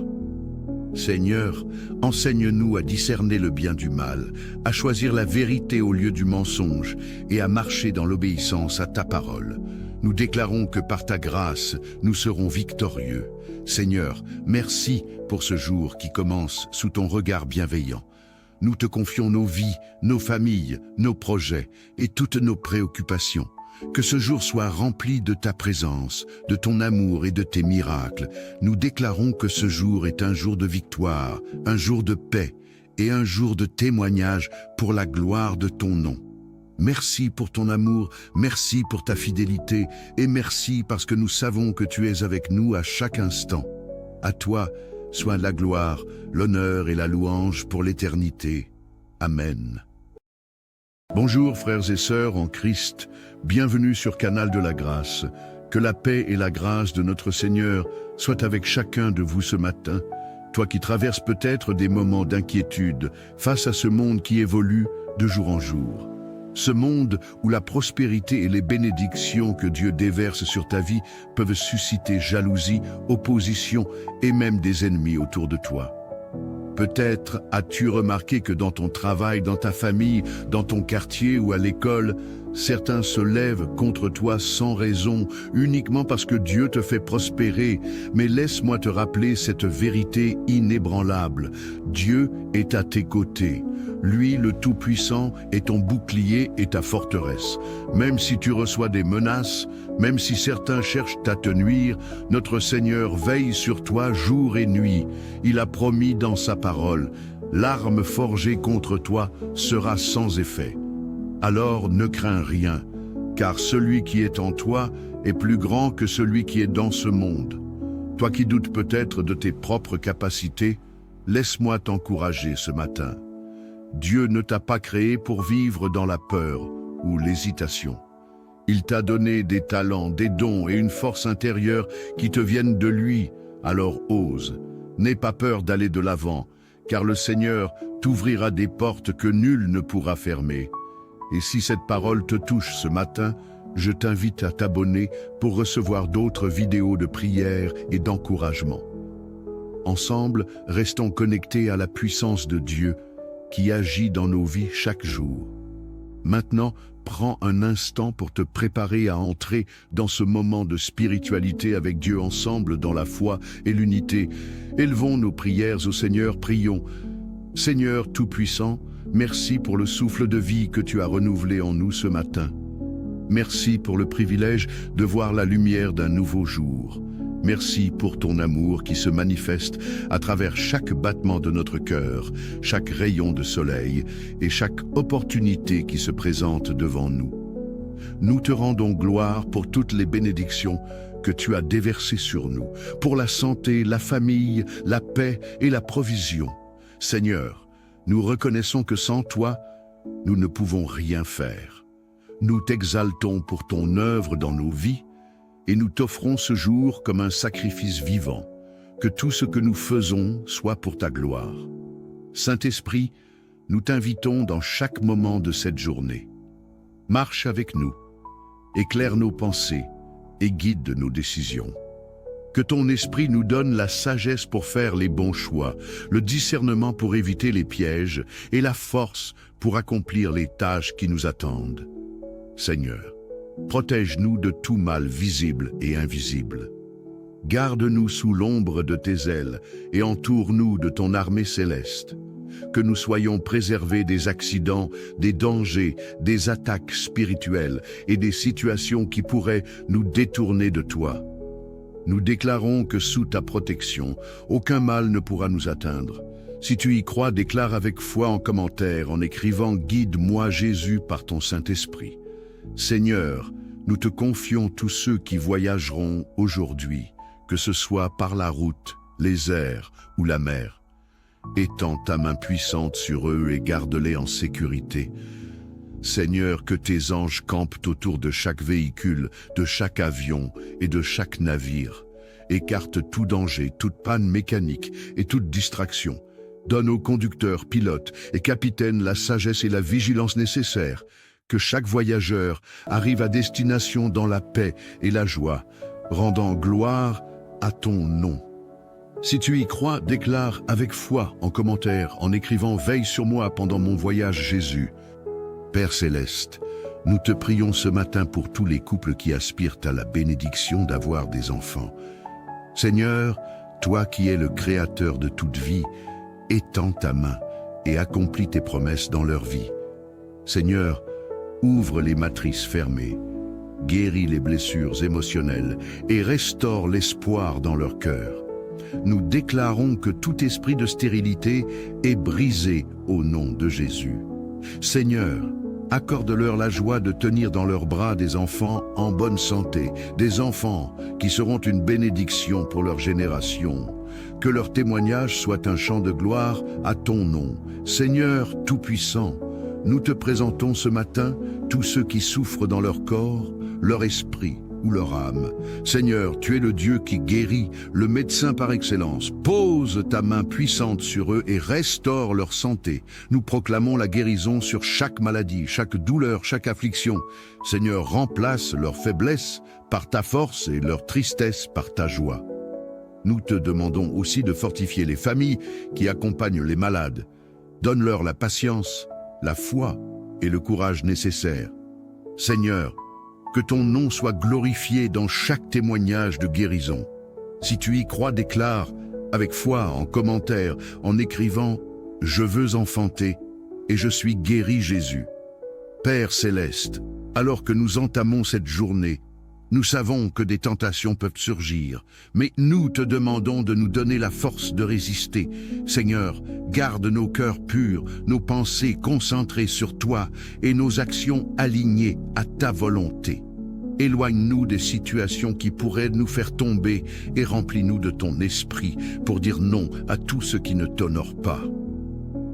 A: Seigneur, enseigne-nous à discerner le bien du mal, à choisir la vérité au lieu du mensonge et à marcher dans l'obéissance à ta parole. Nous déclarons que par ta grâce, nous serons victorieux. Seigneur, merci pour ce jour qui commence sous ton regard bienveillant. Nous te confions nos vies, nos familles, nos projets et toutes nos préoccupations. Que ce jour soit rempli de ta présence, de ton amour et de tes miracles. Nous déclarons que ce jour est un jour de victoire, un jour de paix et un jour de témoignage pour la gloire de ton nom. Merci pour ton amour, merci pour ta fidélité et merci parce que nous savons que tu es avec nous à chaque instant. À toi soit la gloire, l'honneur et la louange pour l'éternité. Amen. Bonjour frères et sœurs en Christ, bienvenue sur Canal de la Grâce. Que la paix et la grâce de notre Seigneur soient avec chacun de vous ce matin. Toi qui traverses peut-être des moments d'inquiétude face à ce monde qui évolue de jour en jour. Ce monde où la prospérité et les bénédictions que Dieu déverse sur ta vie peuvent susciter jalousie, opposition et même des ennemis autour de toi. Peut-être as-tu remarqué que dans ton travail, dans ta famille, dans ton quartier ou à l'école, certains se lèvent contre toi sans raison, uniquement parce que Dieu te fait prospérer. Mais laisse-moi te rappeler cette vérité inébranlable. Dieu est à tes côtés. Lui, le Tout-Puissant, est ton bouclier et ta forteresse. Même si tu reçois des menaces, même si certains cherchent à te nuire, notre Seigneur veille sur toi jour et nuit. Il a promis dans sa parole, l'arme forgée contre toi sera sans effet. Alors ne crains rien, car celui qui est en toi est plus grand que celui qui est dans ce monde. Toi qui doutes peut-être de tes propres capacités, laisse-moi t'encourager ce matin. Dieu ne t'a pas créé pour vivre dans la peur ou l'hésitation. Il t'a donné des talents, des dons et une force intérieure qui te viennent de lui, alors ose. N'aie pas peur d'aller de l'avant, car le Seigneur t'ouvrira des portes que nul ne pourra fermer. Et si cette parole te touche ce matin, je t'invite à t'abonner pour recevoir d'autres vidéos de prière et d'encouragement. Ensemble, restons connectés à la puissance de Dieu qui agit dans nos vies chaque jour. Maintenant, prends un instant pour te préparer à entrer dans ce moment de spiritualité avec Dieu ensemble dans la foi et l'unité. Élevons nos prières au Seigneur, prions. Seigneur Tout-Puissant, merci pour le souffle de vie que tu as renouvelé en nous ce matin. Merci pour le privilège de voir la lumière d'un nouveau jour. Merci pour ton amour qui se manifeste à travers chaque battement de notre cœur, chaque rayon de soleil et chaque opportunité qui se présente devant nous. Nous te rendons gloire pour toutes les bénédictions que tu as déversées sur nous, pour la santé, la famille, la paix et la provision. Seigneur, nous reconnaissons que sans toi, nous ne pouvons rien faire. Nous t'exaltons pour ton œuvre dans nos vies et nous t'offrons ce jour comme un sacrifice vivant, que tout ce que nous faisons soit pour ta gloire. Saint-Esprit, nous t'invitons dans chaque moment de cette journée. Marche avec nous, éclaire nos pensées et guide nos décisions. Que ton esprit nous donne la sagesse pour faire les bons choix, le discernement pour éviter les pièges et la force pour accomplir les tâches qui nous attendent. Seigneur, protège-nous de tout mal visible et invisible. Garde-nous sous l'ombre de tes ailes et entoure-nous de ton armée céleste. Que nous soyons préservés des accidents, des dangers, des attaques spirituelles et des situations qui pourraient nous détourner de toi. Nous déclarons que sous ta protection, aucun mal ne pourra nous atteindre. Si tu y crois, déclare avec foi en commentaire en écrivant « Guide-moi Jésus par ton Saint-Esprit ». Seigneur, nous te confions tous ceux qui voyageront aujourd'hui, que ce soit par la route, les airs ou la mer. Étends ta main puissante sur eux et garde-les en sécurité. Seigneur, que tes anges campent autour de chaque véhicule, de chaque avion et de chaque navire. Écarte tout danger, toute panne mécanique et toute distraction. Donne aux conducteurs, pilotes et capitaines la sagesse et la vigilance nécessaires. Que chaque voyageur arrive à destination dans la paix et la joie, rendant gloire à ton nom. Si tu y crois, déclare avec foi en commentaire en écrivant « Veille sur moi pendant mon voyage Jésus ». Père Céleste, nous te prions ce matin pour tous les couples qui aspirent à la bénédiction d'avoir des enfants. Seigneur, toi qui es le Créateur de toute vie, étends ta main et accomplis tes promesses dans leur vie. Seigneur, ouvre les matrices fermées, guéris les blessures émotionnelles et restaure l'espoir dans leur cœur. Nous déclarons que tout esprit de stérilité est brisé au nom de Jésus. Seigneur, accorde-leur la joie de tenir dans leurs bras des enfants en bonne santé, des enfants qui seront une bénédiction pour leur génération. Que leur témoignage soit un chant de gloire à ton nom. Seigneur Tout-Puissant, nous te présentons ce matin tous ceux qui souffrent dans leur corps, leur esprit ou leur âme. Seigneur, tu es le Dieu qui guérit, le médecin par excellence. Pose ta main puissante sur eux et restaure leur santé. Nous proclamons la guérison sur chaque maladie, chaque douleur, chaque affliction. Seigneur, remplace leur faiblesse par ta force et leur tristesse par ta joie. Nous te demandons aussi de fortifier les familles qui accompagnent les malades. Donne-leur la patience, la foi et le courage nécessaires. Seigneur, que ton nom soit glorifié dans chaque témoignage de guérison. Si tu y crois, déclare avec foi en commentaire, en écrivant « Je veux enfanter et je suis guéri Jésus ». Père céleste, alors que nous entamons cette journée, nous savons que des tentations peuvent surgir, mais nous te demandons de nous donner la force de résister. Seigneur, garde nos cœurs purs, nos pensées concentrées sur toi et nos actions alignées à ta volonté. Éloigne-nous des situations qui pourraient nous faire tomber et remplis-nous de ton esprit pour dire non à tout ce qui ne t'honore pas.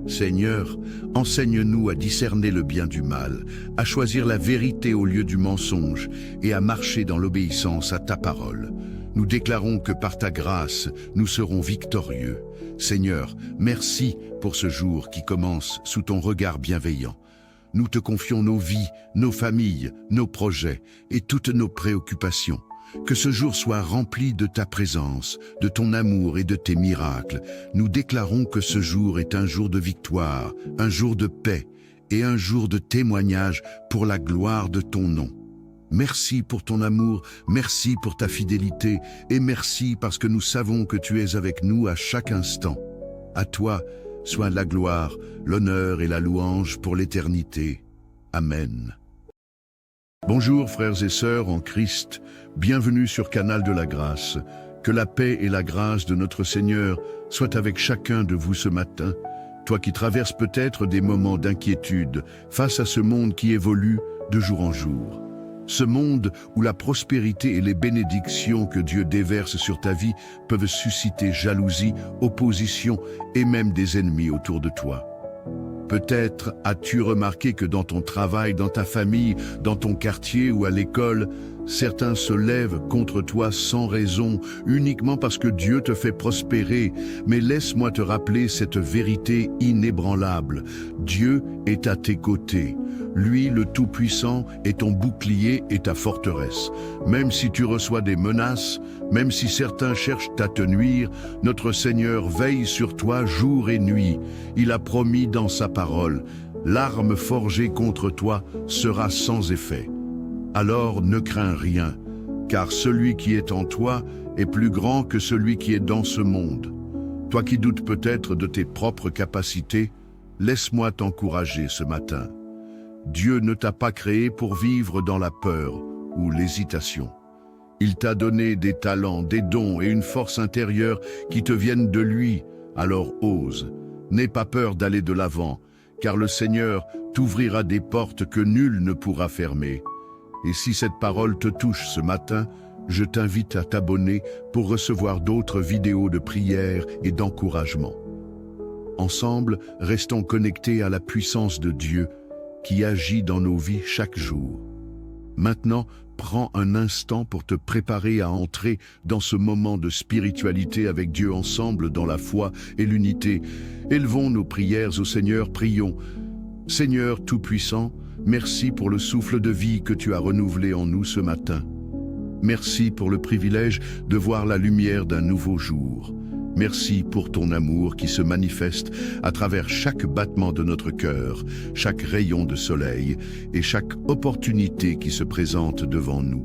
A: Seigneur, enseigne-nous à discerner le bien du mal, à choisir la vérité au lieu du mensonge et à marcher dans l'obéissance à ta parole. Nous déclarons que par ta grâce, nous serons victorieux. Seigneur, merci pour ce jour qui commence sous ton regard bienveillant. Nous te confions nos vies, nos familles, nos projets et toutes nos préoccupations. Que ce jour soit rempli de ta présence, de ton amour et de tes miracles. Nous déclarons que ce jour est un jour de victoire, un jour de paix et un jour de témoignage pour la gloire de ton nom. Merci pour ton amour, merci pour ta fidélité et merci parce que nous savons que tu es avec nous à chaque instant. À toi soit la gloire, l'honneur et la louange pour l'éternité. Amen. Bonjour frères et sœurs en Christ, bienvenue sur Canal de la Grâce. Que la paix et la grâce de notre Seigneur soient avec chacun de vous ce matin. Toi qui traverses peut-être des moments d'inquiétude face à ce monde qui évolue de jour en jour. Ce monde où la prospérité et les bénédictions que Dieu déverse sur ta vie peuvent susciter jalousie, opposition et même des ennemis autour de toi. Peut-être as-tu remarqué que dans ton travail, dans ta famille, dans ton quartier ou à l'école, certains se lèvent contre toi sans raison, uniquement parce que Dieu te fait prospérer. Mais laisse-moi te rappeler cette vérité inébranlable. Dieu est à tes côtés. Lui, le Tout-Puissant, est ton bouclier et ta forteresse. Même si tu reçois des menaces, même si certains cherchent à te nuire, notre Seigneur veille sur toi jour et nuit. Il a promis dans sa parole, l'arme forgée contre toi sera sans effet. Alors ne crains rien, car celui qui est en toi est plus grand que celui qui est dans ce monde. Toi qui doutes peut-être de tes propres capacités, laisse-moi t'encourager ce matin. Dieu ne t'a pas créé pour vivre dans la peur ou l'hésitation. Il t'a donné des talents, des dons et une force intérieure qui te viennent de lui, alors ose. N'aie pas peur d'aller de l'avant, car le Seigneur t'ouvrira des portes que nul ne pourra fermer. Et si cette parole te touche ce matin, je t'invite à t'abonner pour recevoir d'autres vidéos de prière et d'encouragement. Ensemble, restons connectés à la puissance de Dieu qui agit dans nos vies chaque jour. Maintenant, prends un instant pour te préparer à entrer dans ce moment de spiritualité avec Dieu ensemble dans la foi et l'unité. Élevons nos prières au Seigneur, prions. Seigneur Tout-Puissant, merci pour le souffle de vie que tu as renouvelé en nous ce matin. Merci pour le privilège de voir la lumière d'un nouveau jour. Merci pour ton amour qui se manifeste à travers chaque battement de notre cœur, chaque rayon de soleil et chaque opportunité qui se présente devant nous.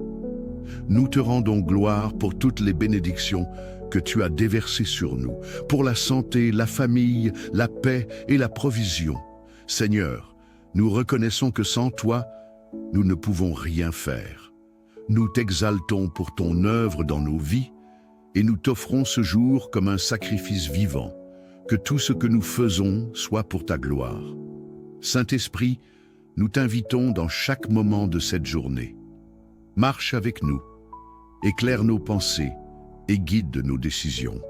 A: Nous te rendons gloire pour toutes les bénédictions que tu as déversées sur nous, pour la santé, la famille, la paix et la provision. Seigneur, nous reconnaissons que sans toi, nous ne pouvons rien faire. Nous t'exaltons pour ton œuvre dans nos vies et nous t'offrons ce jour comme un sacrifice vivant, que tout ce que nous faisons soit pour ta gloire. Saint-Esprit, nous t'invitons dans chaque moment de cette journée. Marche avec nous, éclaire nos pensées et guide nos décisions.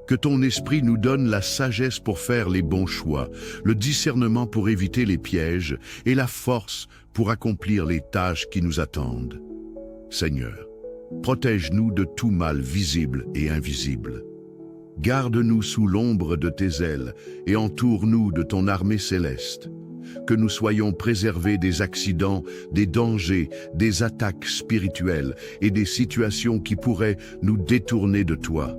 A: Que ton esprit nous donne la sagesse pour faire les bons choix, le discernement pour éviter les pièges et la force pour accomplir les tâches qui nous attendent. Seigneur, protège-nous de tout mal visible et invisible. Garde-nous sous l'ombre de tes ailes et entoure-nous de ton armée céleste. Que nous soyons préservés des accidents, des dangers, des attaques spirituelles et des situations qui pourraient nous détourner de toi.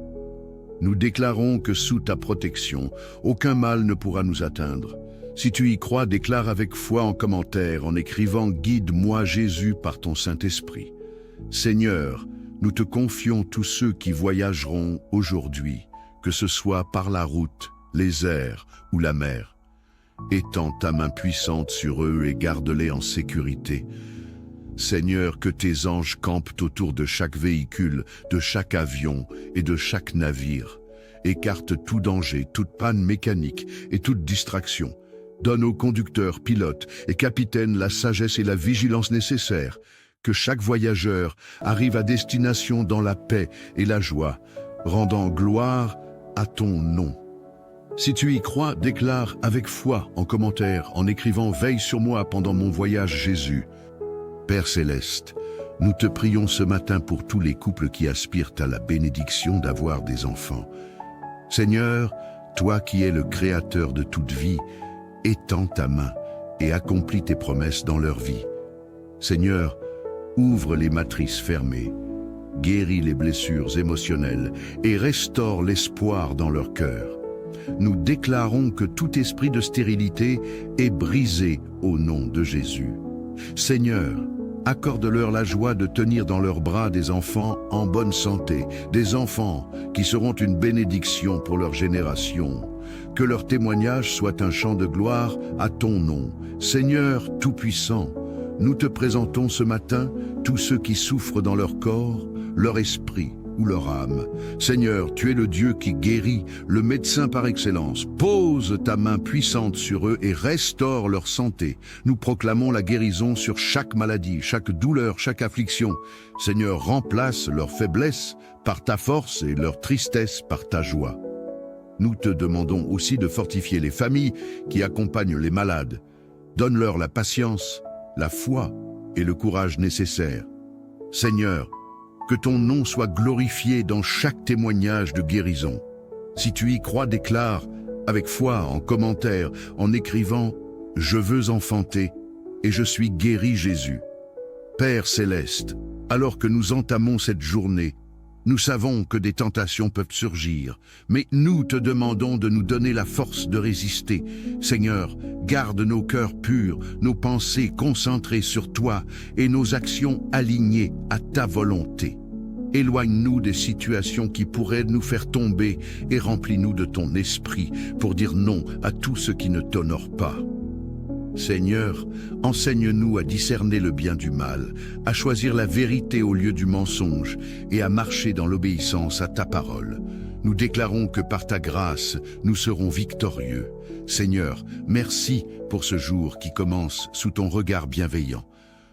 A: Nous déclarons que sous ta protection, aucun mal ne pourra nous atteindre. Si tu y crois, déclare avec foi en commentaire en écrivant « Guide-moi Jésus par ton Saint-Esprit ». Seigneur, nous te confions tous ceux qui voyageront aujourd'hui, que ce soit par la route, les airs ou la mer. Étends ta main puissante sur eux et garde-les en sécurité. Seigneur, que tes anges campent autour de chaque véhicule, de chaque avion et de chaque navire. Écarte tout danger, toute panne mécanique et toute distraction. Donne aux conducteurs, pilotes et capitaines la sagesse et la vigilance nécessaires. Que chaque voyageur arrive à destination dans la paix et la joie, rendant gloire à ton nom. Si tu y crois, déclare avec foi en commentaire en écrivant « Veille sur moi pendant mon voyage Jésus ». Père Céleste, nous te prions ce matin pour tous les couples qui aspirent à la bénédiction d'avoir des enfants. Seigneur, toi qui es le Créateur de toute vie, étends ta main et accomplis tes promesses dans leur vie. Seigneur, ouvre les matrices fermées, guéris les blessures émotionnelles et restaure l'espoir dans leur cœur. Nous déclarons que tout esprit de stérilité est brisé au nom de Jésus. Seigneur, accorde-leur la joie de tenir dans leurs bras des enfants en bonne santé, des enfants qui seront une bénédiction pour leur génération. Que leur témoignage soit un chant de gloire à ton nom. Seigneur Tout-Puissant, nous te présentons ce matin tous ceux qui souffrent dans leur corps, leur esprit ou leur âme. Seigneur, tu es le Dieu qui guérit, le médecin par excellence. Pose ta main puissante sur eux et restaure leur santé. Nous proclamons la guérison sur chaque maladie, chaque douleur, chaque affliction. Seigneur, remplace leur faiblesse par ta force et leur tristesse par ta joie. Nous te demandons aussi de fortifier les familles qui accompagnent les malades. Donne-leur la patience, la foi et le courage nécessaires. Seigneur, que ton nom soit glorifié dans chaque témoignage de guérison. Si tu y crois, déclare avec foi en commentaire en écrivant « Je veux enfanter et je suis guéri Jésus ». Père Céleste, alors que nous entamons cette journée, nous savons que des tentations peuvent surgir, mais nous te demandons de nous donner la force de résister. Seigneur, garde nos cœurs purs, nos pensées concentrées sur toi et nos actions alignées à ta volonté. Éloigne-nous des situations qui pourraient nous faire tomber et remplis-nous de ton esprit pour dire non à tout ce qui ne t'honore pas. Seigneur, enseigne-nous à discerner le bien du mal, à choisir la vérité au lieu du mensonge et à marcher dans l'obéissance à ta parole. Nous déclarons que par ta grâce, nous serons victorieux. Seigneur, merci pour ce jour qui commence sous ton regard bienveillant.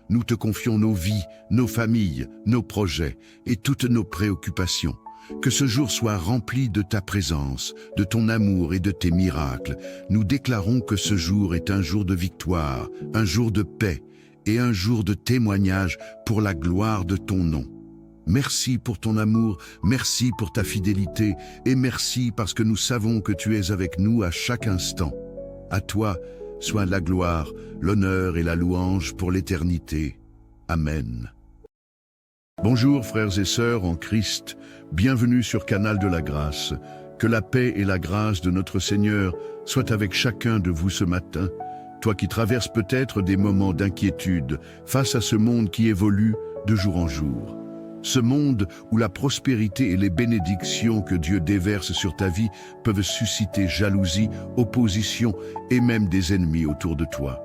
A: Nous te confions nos vies, nos familles, nos projets et toutes nos préoccupations. Que ce jour soit rempli de ta présence, de ton amour et de tes miracles. Nous déclarons que ce jour est un jour de victoire, un jour de paix et un jour de témoignage pour la gloire de ton nom. Merci pour ton amour, merci pour ta fidélité et merci parce que nous savons que tu es avec nous à chaque instant. À toi soit la gloire, l'honneur et la louange pour l'éternité. Amen. Bonjour frères et sœurs en Christ, bienvenue sur Canal de la Grâce. Que la paix et la grâce de notre Seigneur soient avec chacun de vous ce matin, toi qui traverses peut-être des moments d'inquiétude face à ce monde qui évolue de jour en jour. Ce monde où la prospérité et les bénédictions que Dieu déverse sur ta vie peuvent susciter jalousie, opposition et même des ennemis autour de toi.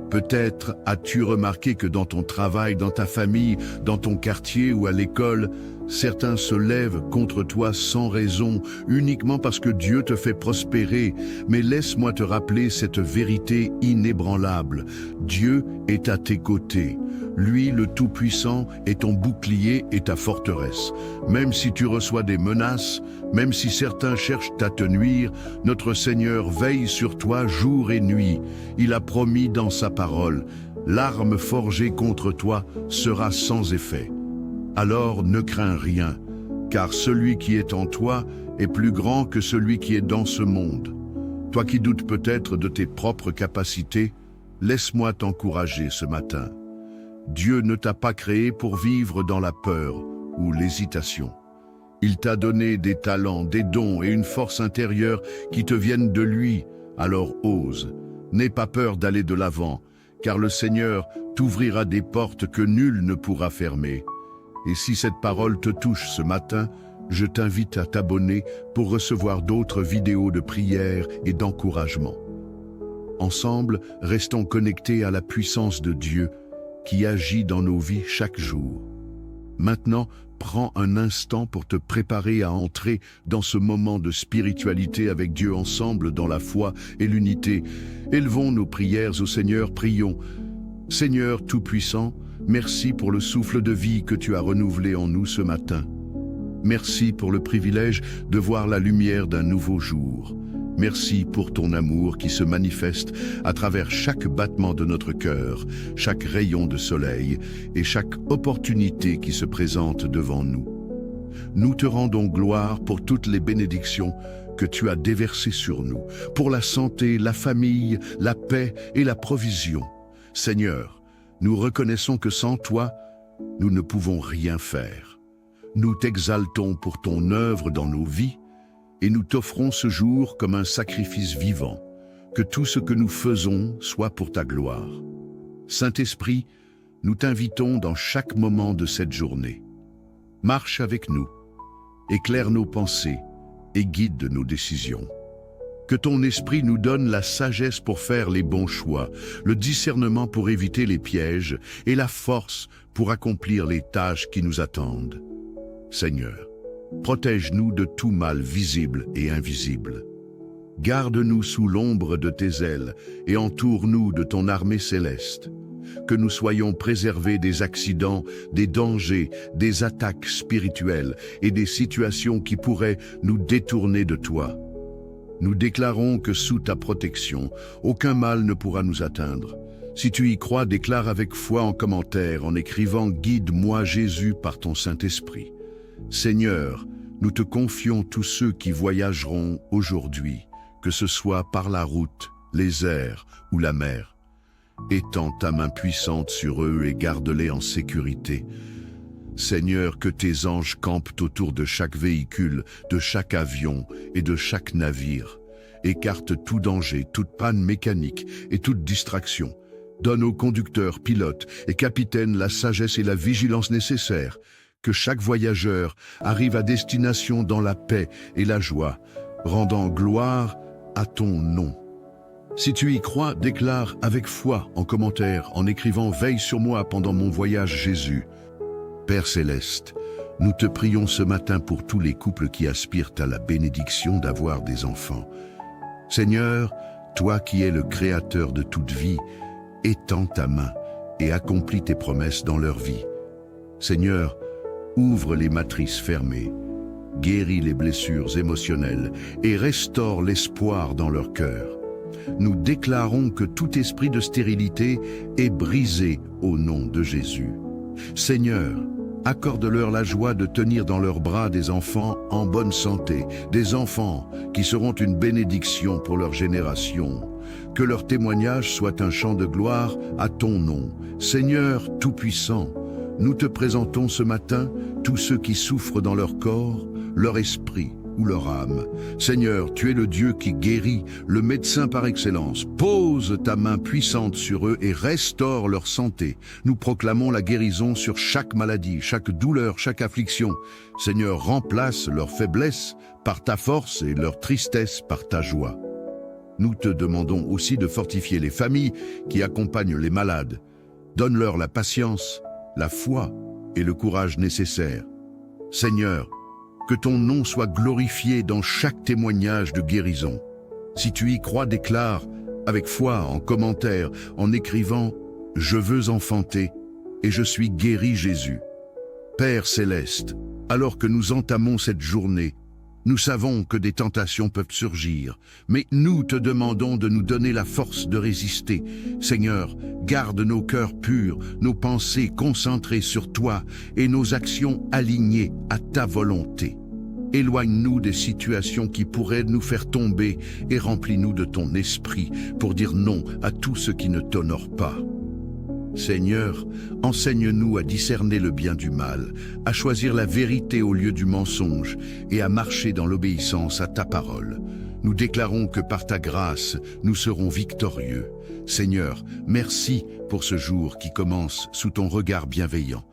A: Peut-être as-tu remarqué que dans ton travail, dans ta famille, dans ton quartier ou à l'école, certains se lèvent contre toi sans raison, uniquement parce que Dieu te fait prospérer. Mais laisse-moi te rappeler cette vérité inébranlable. Dieu est à tes côtés. Lui, le Tout-Puissant, est ton bouclier et ta forteresse. Même si tu reçois des menaces, même si certains cherchent à te nuire, notre Seigneur veille sur toi jour et nuit. Il a promis dans sa parole, l'arme forgée contre toi sera sans effet. Alors ne crains rien, car celui qui est en toi est plus grand que celui qui est dans ce monde. Toi qui doutes peut-être de tes propres capacités, laisse-moi t'encourager ce matin. Dieu ne t'a pas créé pour vivre dans la peur ou l'hésitation. Il t'a donné des talents, des dons et une force intérieure qui te viennent de lui, alors ose. N'aie pas peur d'aller de l'avant, car le Seigneur t'ouvrira des portes que nul ne pourra fermer. Et si cette parole te touche ce matin, je t'invite à t'abonner pour recevoir d'autres vidéos de prière et d'encouragement. Ensemble, restons connectés à la puissance de Dieu qui agit dans nos vies chaque jour. Maintenant, prends un instant pour te préparer à entrer dans ce moment de spiritualité avec Dieu ensemble dans la foi et l'unité. Élevons nos prières au Seigneur, prions. Seigneur Tout-Puissant, merci pour le souffle de vie que tu as renouvelé en nous ce matin. Merci pour le privilège de voir la lumière d'un nouveau jour. Merci pour ton amour qui se manifeste à travers chaque battement de notre cœur, chaque rayon de soleil et chaque opportunité qui se présente devant nous. Nous te rendons gloire pour toutes les bénédictions que tu as déversées sur nous, pour la santé, la famille, la paix et la provision. Seigneur, nous reconnaissons que sans toi, nous ne pouvons rien faire. Nous t'exaltons pour ton œuvre dans nos vies, et nous t'offrons ce jour comme un sacrifice vivant, que tout ce que nous faisons soit pour ta gloire. Saint-Esprit, nous t'invitons dans chaque moment de cette journée. Marche avec nous, éclaire nos pensées et guide nos décisions. Que ton esprit nous donne la sagesse pour faire les bons choix, le discernement pour éviter les pièges et la force pour accomplir les tâches qui nous attendent. Seigneur, protège-nous de tout mal visible et invisible. Garde-nous sous l'ombre de tes ailes et entoure-nous de ton armée céleste. Que nous soyons préservés des accidents, des dangers, des attaques spirituelles et des situations qui pourraient nous détourner de toi. Nous déclarons que sous ta protection, aucun mal ne pourra nous atteindre. Si tu y crois, déclare avec foi en commentaire en écrivant « Guide-moi Jésus par ton Saint-Esprit ». Seigneur, nous te confions tous ceux qui voyageront aujourd'hui, que ce soit par la route, les airs ou la mer. Étends ta main puissante sur eux et garde-les en sécurité. Seigneur, que tes anges campent autour de chaque véhicule, de chaque avion et de chaque navire. Écarte tout danger, toute panne mécanique et toute distraction. Donne aux conducteurs, pilotes et capitaines la sagesse et la vigilance nécessaires. Que chaque voyageur arrive à destination dans la paix et la joie, rendant gloire à ton nom. Si tu y crois, déclare avec foi en commentaire en écrivant « Veille sur moi pendant mon voyage Jésus ». Père Céleste, nous te prions ce matin pour tous les couples qui aspirent à la bénédiction d'avoir des enfants. Seigneur, toi qui es le Créateur de toute vie, étends ta main et accomplis tes promesses dans leur vie. Seigneur, ouvre les matrices fermées, guéris les blessures émotionnelles et restaure l'espoir dans leur cœur. Nous déclarons que tout esprit de stérilité est brisé au nom de Jésus. Seigneur, accorde-leur la joie de tenir dans leurs bras des enfants en bonne santé, des enfants qui seront une bénédiction pour leur génération. Que leur témoignage soit un chant de gloire à ton nom. Seigneur Tout-Puissant, nous te présentons ce matin tous ceux qui souffrent dans leur corps, leur esprit ou leur âme. Seigneur, tu es le Dieu qui guérit, le médecin par excellence. Pose ta main puissante sur eux et restaure leur santé. Nous proclamons la guérison sur chaque maladie, chaque douleur, chaque affliction. Seigneur, remplace leur faiblesse par ta force et leur tristesse par ta joie. Nous te demandons aussi de fortifier les familles qui accompagnent les malades. Donne-leur la patience, la foi et le courage nécessaires. Seigneur, que ton nom soit glorifié dans chaque témoignage de guérison. Si tu y crois, déclare avec foi en commentaire, en écrivant « Je veux enfanter et je suis guéri Jésus ». Père céleste, alors que nous entamons cette journée, nous savons que des tentations peuvent surgir, mais nous te demandons de nous donner la force de résister. Seigneur, garde nos cœurs purs, nos pensées concentrées sur toi et nos actions alignées à ta volonté. Éloigne-nous des situations qui pourraient nous faire tomber et remplis-nous de ton esprit pour dire non à tout ce qui ne t'honore pas. Seigneur, enseigne-nous à discerner le bien du mal, à choisir la vérité au lieu du mensonge et à marcher dans l'obéissance à ta parole. Nous déclarons que par ta grâce, nous serons victorieux. Seigneur, merci pour ce jour qui commence sous ton regard bienveillant.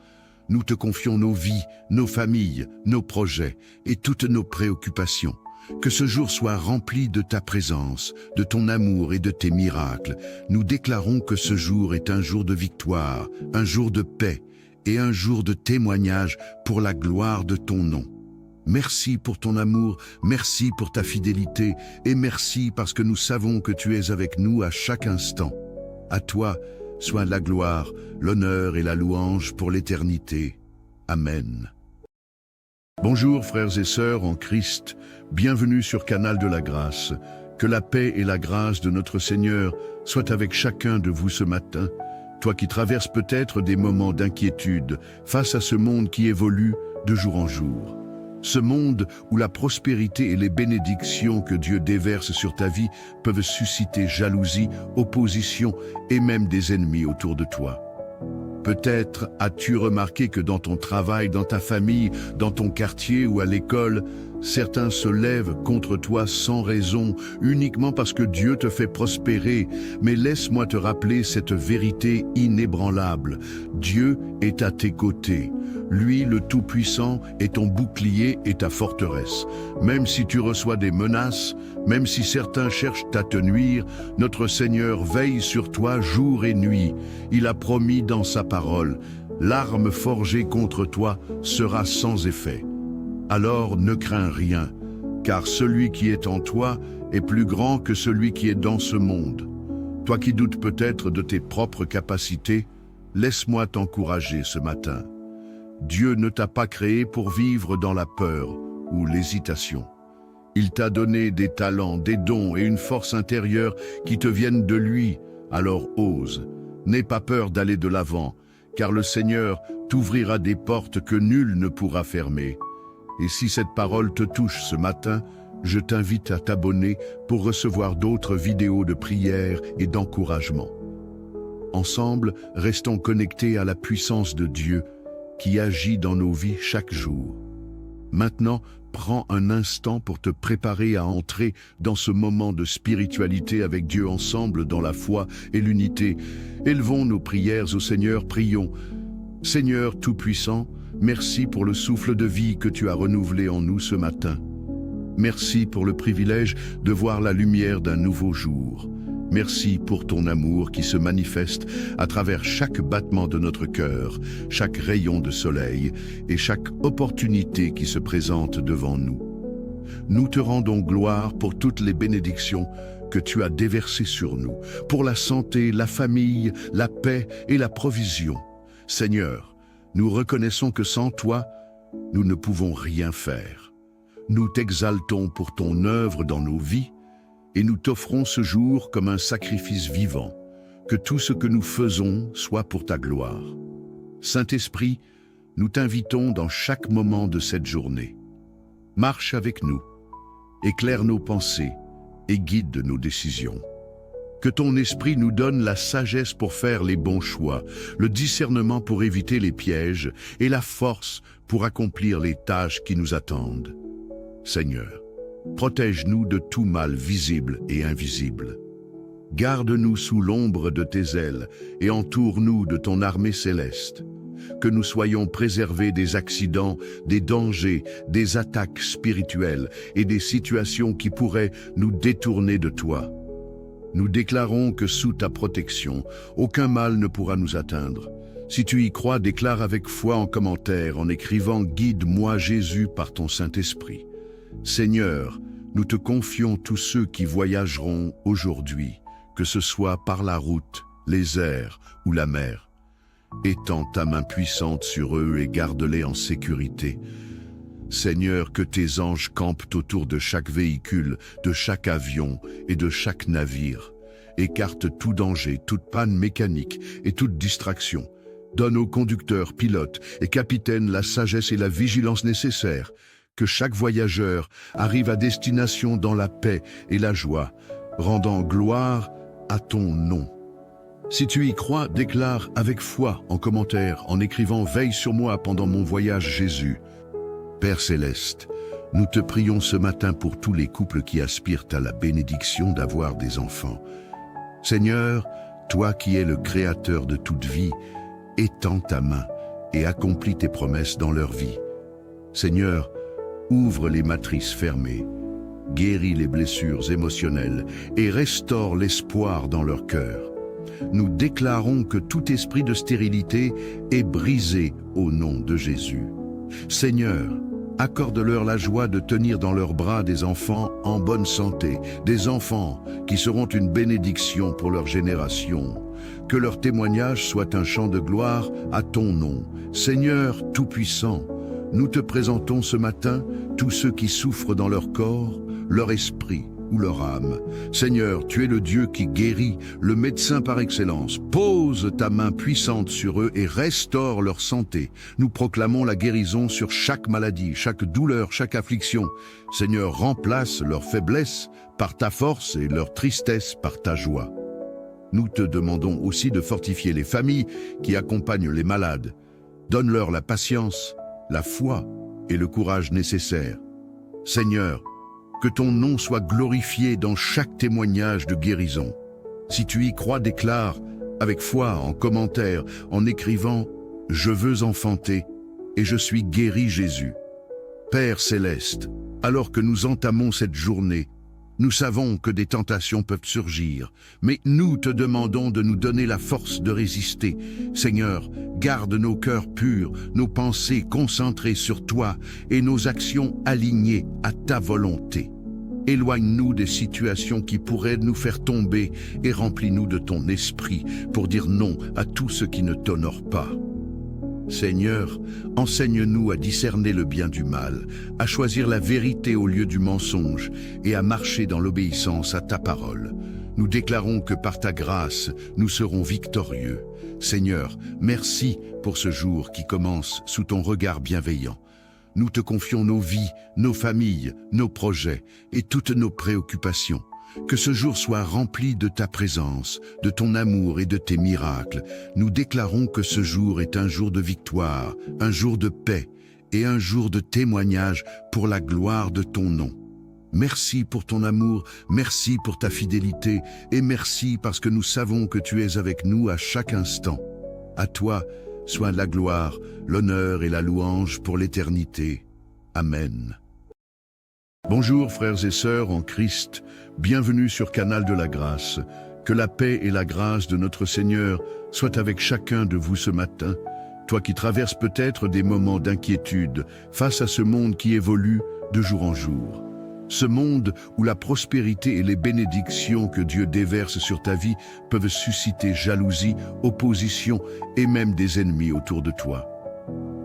A: Nous te confions nos vies, nos familles, nos projets et toutes nos préoccupations. Que ce jour soit rempli de ta présence, de ton amour et de tes miracles. Nous déclarons que ce jour est un jour de victoire, un jour de paix et un jour de témoignage pour la gloire de ton nom. Merci pour ton amour, merci pour ta fidélité et merci parce que nous savons que tu es avec nous à chaque instant. À toi soit la gloire, l'honneur et la louange pour l'éternité. Amen. Bonjour frères et sœurs en Christ, bienvenue sur Canal de la Grâce. Que la paix et la grâce de notre Seigneur soient avec chacun de vous ce matin. Toi qui traverses peut-être des moments d'inquiétude face à ce monde qui évolue de jour en jour. Ce monde où la prospérité et les bénédictions que Dieu déverse sur ta vie peuvent susciter jalousie, opposition et même des ennemis autour de toi. Peut-être as-tu remarqué que dans ton travail, dans ta famille, dans ton quartier ou à l'école, certains se lèvent contre toi sans raison, uniquement parce que Dieu te fait prospérer. Mais laisse-moi te rappeler cette vérité inébranlable. Dieu est à tes côtés. Lui, le Tout-Puissant, est ton bouclier et ta forteresse. Même si tu reçois des menaces, même si certains cherchent à te nuire, notre Seigneur veille sur toi jour et nuit. Il a promis dans sa parole, l'arme forgée contre toi sera sans effet. Alors ne crains rien, car celui qui est en toi est plus grand que celui qui est dans ce monde. Toi qui doutes peut-être de tes propres capacités, laisse-moi t'encourager ce matin. Dieu ne t'a pas créé pour vivre dans la peur ou l'hésitation. Il t'a donné des talents, des dons et une force intérieure qui te viennent de lui, alors ose. N'aie pas peur d'aller de l'avant, car le Seigneur t'ouvrira des portes que nul ne pourra fermer. Et si cette parole te touche ce matin, je t'invite à t'abonner pour recevoir d'autres vidéos de prière et d'encouragement. Ensemble, restons connectés à la puissance de Dieu qui agit dans nos vies chaque jour. Maintenant, prends un instant pour te préparer à entrer dans ce moment de spiritualité avec Dieu ensemble dans la foi et l'unité. Élevons nos prières au Seigneur, prions. Seigneur Tout-Puissant, merci pour le souffle de vie que tu as renouvelé en nous ce matin. Merci pour le privilège de voir la lumière d'un nouveau jour. Merci pour ton amour qui se manifeste à travers chaque battement de notre cœur, chaque rayon de soleil et chaque opportunité qui se présente devant nous. Nous te rendons gloire pour toutes les bénédictions que tu as déversées sur nous, pour la santé, la famille, la paix et la provision. Seigneur, nous reconnaissons que sans toi, nous ne pouvons rien faire. Nous t'exaltons pour ton œuvre dans nos vies et nous t'offrons ce jour comme un sacrifice vivant, que tout ce que nous faisons soit pour ta gloire. Saint-Esprit, nous t'invitons dans chaque moment de cette journée. Marche avec nous, éclaire nos pensées et guide nos décisions. Que ton esprit nous donne la sagesse pour faire les bons choix, le discernement pour éviter les pièges et la force pour accomplir les tâches qui nous attendent. Seigneur, protège-nous de tout mal visible et invisible. Garde-nous sous l'ombre de tes ailes et entoure-nous de ton armée céleste. Que nous soyons préservés des accidents, des dangers, des attaques spirituelles et des situations qui pourraient nous détourner de toi. Nous déclarons que sous ta protection, aucun mal ne pourra nous atteindre. Si tu y crois, déclare avec foi en commentaire en écrivant « Guide-moi Jésus par ton Saint-Esprit ». Seigneur, nous te confions tous ceux qui voyageront aujourd'hui, que ce soit par la route, les airs ou la mer. Étends ta main puissante sur eux et garde-les en sécurité. Seigneur, que tes anges campent autour de chaque véhicule, de chaque avion et de chaque navire. Écarte tout danger, toute panne mécanique et toute distraction. Donne aux conducteurs, pilotes et capitaines la sagesse et la vigilance nécessaires. Que chaque voyageur arrive à destination dans la paix et la joie, rendant gloire à ton nom. Si tu y crois, déclare avec foi en commentaire en écrivant « Veille sur moi pendant mon voyage Jésus ». Père Céleste, nous te prions ce matin pour tous les couples qui aspirent à la bénédiction d'avoir des enfants. Seigneur, toi qui es le créateur de toute vie, étends ta main et accomplis tes promesses dans leur vie. Seigneur, ouvre les matrices fermées, guéris les blessures émotionnelles et restaure l'espoir dans leur cœur. Nous déclarons que tout esprit de stérilité est brisé au nom de Jésus. Seigneur, accorde-leur la joie de tenir dans leurs bras des enfants en bonne santé, des enfants qui seront une bénédiction pour leur génération. Que leur témoignage soit un chant de gloire à ton nom. Seigneur Tout-Puissant, nous te présentons ce matin tous ceux qui souffrent dans leur corps, leur esprit ou leur âme. Seigneur, tu es le Dieu qui guérit, le médecin par excellence. Pose ta main puissante sur eux et restaure leur santé. Nous proclamons la guérison sur chaque maladie, chaque douleur, chaque affliction. Seigneur, remplace leur faiblesse par ta force et leur tristesse par ta joie. Nous te demandons aussi de fortifier les familles qui accompagnent les malades. Donne-leur la patience, la foi et le courage nécessaires. Seigneur, que ton nom soit glorifié dans chaque témoignage de guérison. Si tu y crois, déclare avec foi en commentaire en écrivant « Je veux enfanter et je suis guéri Jésus ». Père Céleste, alors que nous entamons cette journée, nous savons que des tentations peuvent surgir, mais nous te demandons de nous donner la force de résister. Seigneur, garde nos cœurs purs, nos pensées concentrées sur toi et nos actions alignées à ta volonté. Éloigne-nous des situations qui pourraient nous faire tomber et remplis-nous de ton esprit pour dire non à tout ce qui ne t'honore pas. Seigneur, enseigne-nous à discerner le bien du mal, à choisir la vérité au lieu du mensonge et à marcher dans l'obéissance à ta parole. Nous déclarons que par ta grâce, nous serons victorieux. Seigneur, merci pour ce jour qui commence sous ton regard bienveillant. Nous te confions nos vies, nos familles, nos projets et toutes nos préoccupations. Que ce jour soit rempli de ta présence, de ton amour et de tes miracles. Nous déclarons que ce jour est un jour de victoire, un jour de paix et un jour de témoignage pour la gloire de ton nom. Merci pour ton amour, merci pour ta fidélité et merci parce que nous savons que tu es avec nous à chaque instant. À toi soit la gloire, l'honneur et la louange pour l'éternité. Amen. Bonjour frères et sœurs en Christ, bienvenue sur Canal de la Grâce. Que la paix et la grâce de notre Seigneur soient avec chacun de vous ce matin. Toi qui traverses peut-être des moments d'inquiétude face à ce monde qui évolue de jour en jour. Ce monde où la prospérité et les bénédictions que Dieu déverse sur ta vie peuvent susciter jalousie, opposition et même des ennemis autour de toi.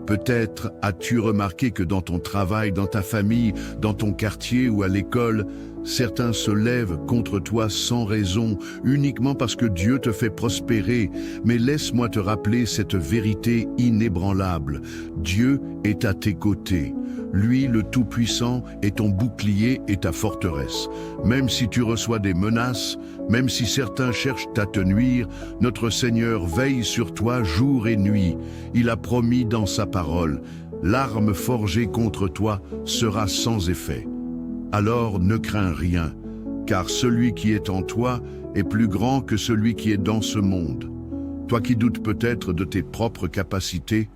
A: Peut-être as-tu remarqué que dans ton travail, dans ta famille, dans ton quartier ou à l'école, certains se lèvent contre toi sans raison, uniquement parce que Dieu te fait prospérer. Mais laisse-moi te rappeler cette vérité inébranlable. Dieu est à tes côtés. Lui, le Tout-Puissant, est ton bouclier et ta forteresse. Même si tu reçois des menaces, même si certains cherchent à te nuire, notre Seigneur veille sur toi jour et nuit. Il a promis dans sa parole, l'arme forgée contre toi sera sans effet. Alors ne crains rien, car celui qui est en toi est plus grand que celui qui est dans ce monde. Toi qui doutes peut-être de tes propres capacités,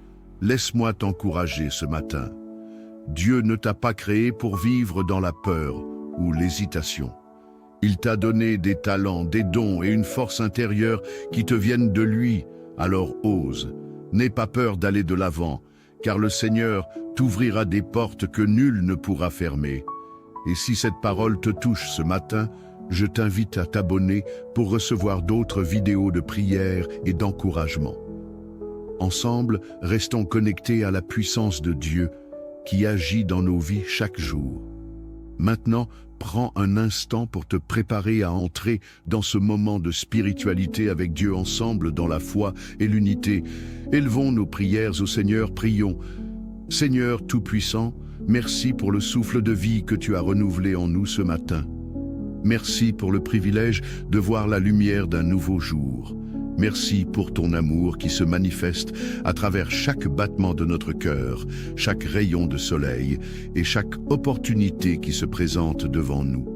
A: laisse-moi t'encourager ce matin. Dieu ne t'a pas créé pour vivre dans la peur ou l'hésitation. Il t'a donné des talents, des dons et une force intérieure qui te viennent de lui. Alors ose, n'aie pas peur d'aller de l'avant, car le Seigneur t'ouvrira des portes que nul ne pourra fermer. Et si cette parole te touche ce matin, je t'invite à t'abonner pour recevoir d'autres vidéos de prière et d'encouragement. Ensemble, restons connectés à la puissance de Dieu qui agit dans nos vies chaque jour. Maintenant, prends un instant pour te préparer à entrer dans ce moment de spiritualité avec Dieu ensemble dans la foi et l'unité. Élevons nos prières au Seigneur, prions. Seigneur Tout-Puissant, merci pour le souffle de vie que tu as renouvelé en nous ce matin. Merci pour le privilège de voir la lumière d'un nouveau jour. Merci pour ton amour qui se manifeste à travers chaque battement de notre cœur, chaque rayon de soleil et chaque opportunité qui se présente devant nous.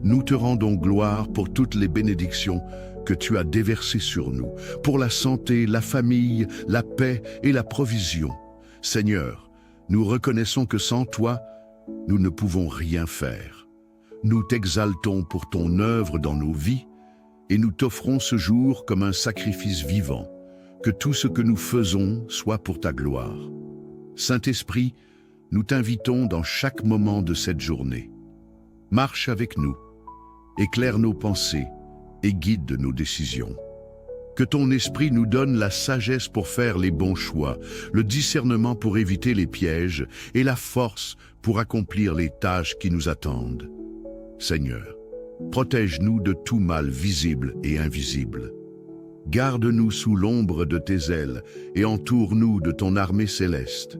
A: Nous te rendons gloire pour toutes les bénédictions que tu as déversées sur nous, pour la santé, la famille, la paix et la provision. Seigneur, nous reconnaissons que sans toi, nous ne pouvons rien faire. Nous t'exaltons pour ton œuvre dans nos vies et nous t'offrons ce jour comme un sacrifice vivant, que tout ce que nous faisons soit pour ta gloire. Saint-Esprit, nous t'invitons dans chaque moment de cette journée. Marche avec nous, éclaire nos pensées et guide nos décisions. Que ton esprit nous donne la sagesse pour faire les bons choix, le discernement pour éviter les pièges et la force pour accomplir les tâches qui nous attendent. Seigneur, protège-nous de tout mal visible et invisible. Garde-nous sous l'ombre de tes ailes et entoure-nous de ton armée céleste.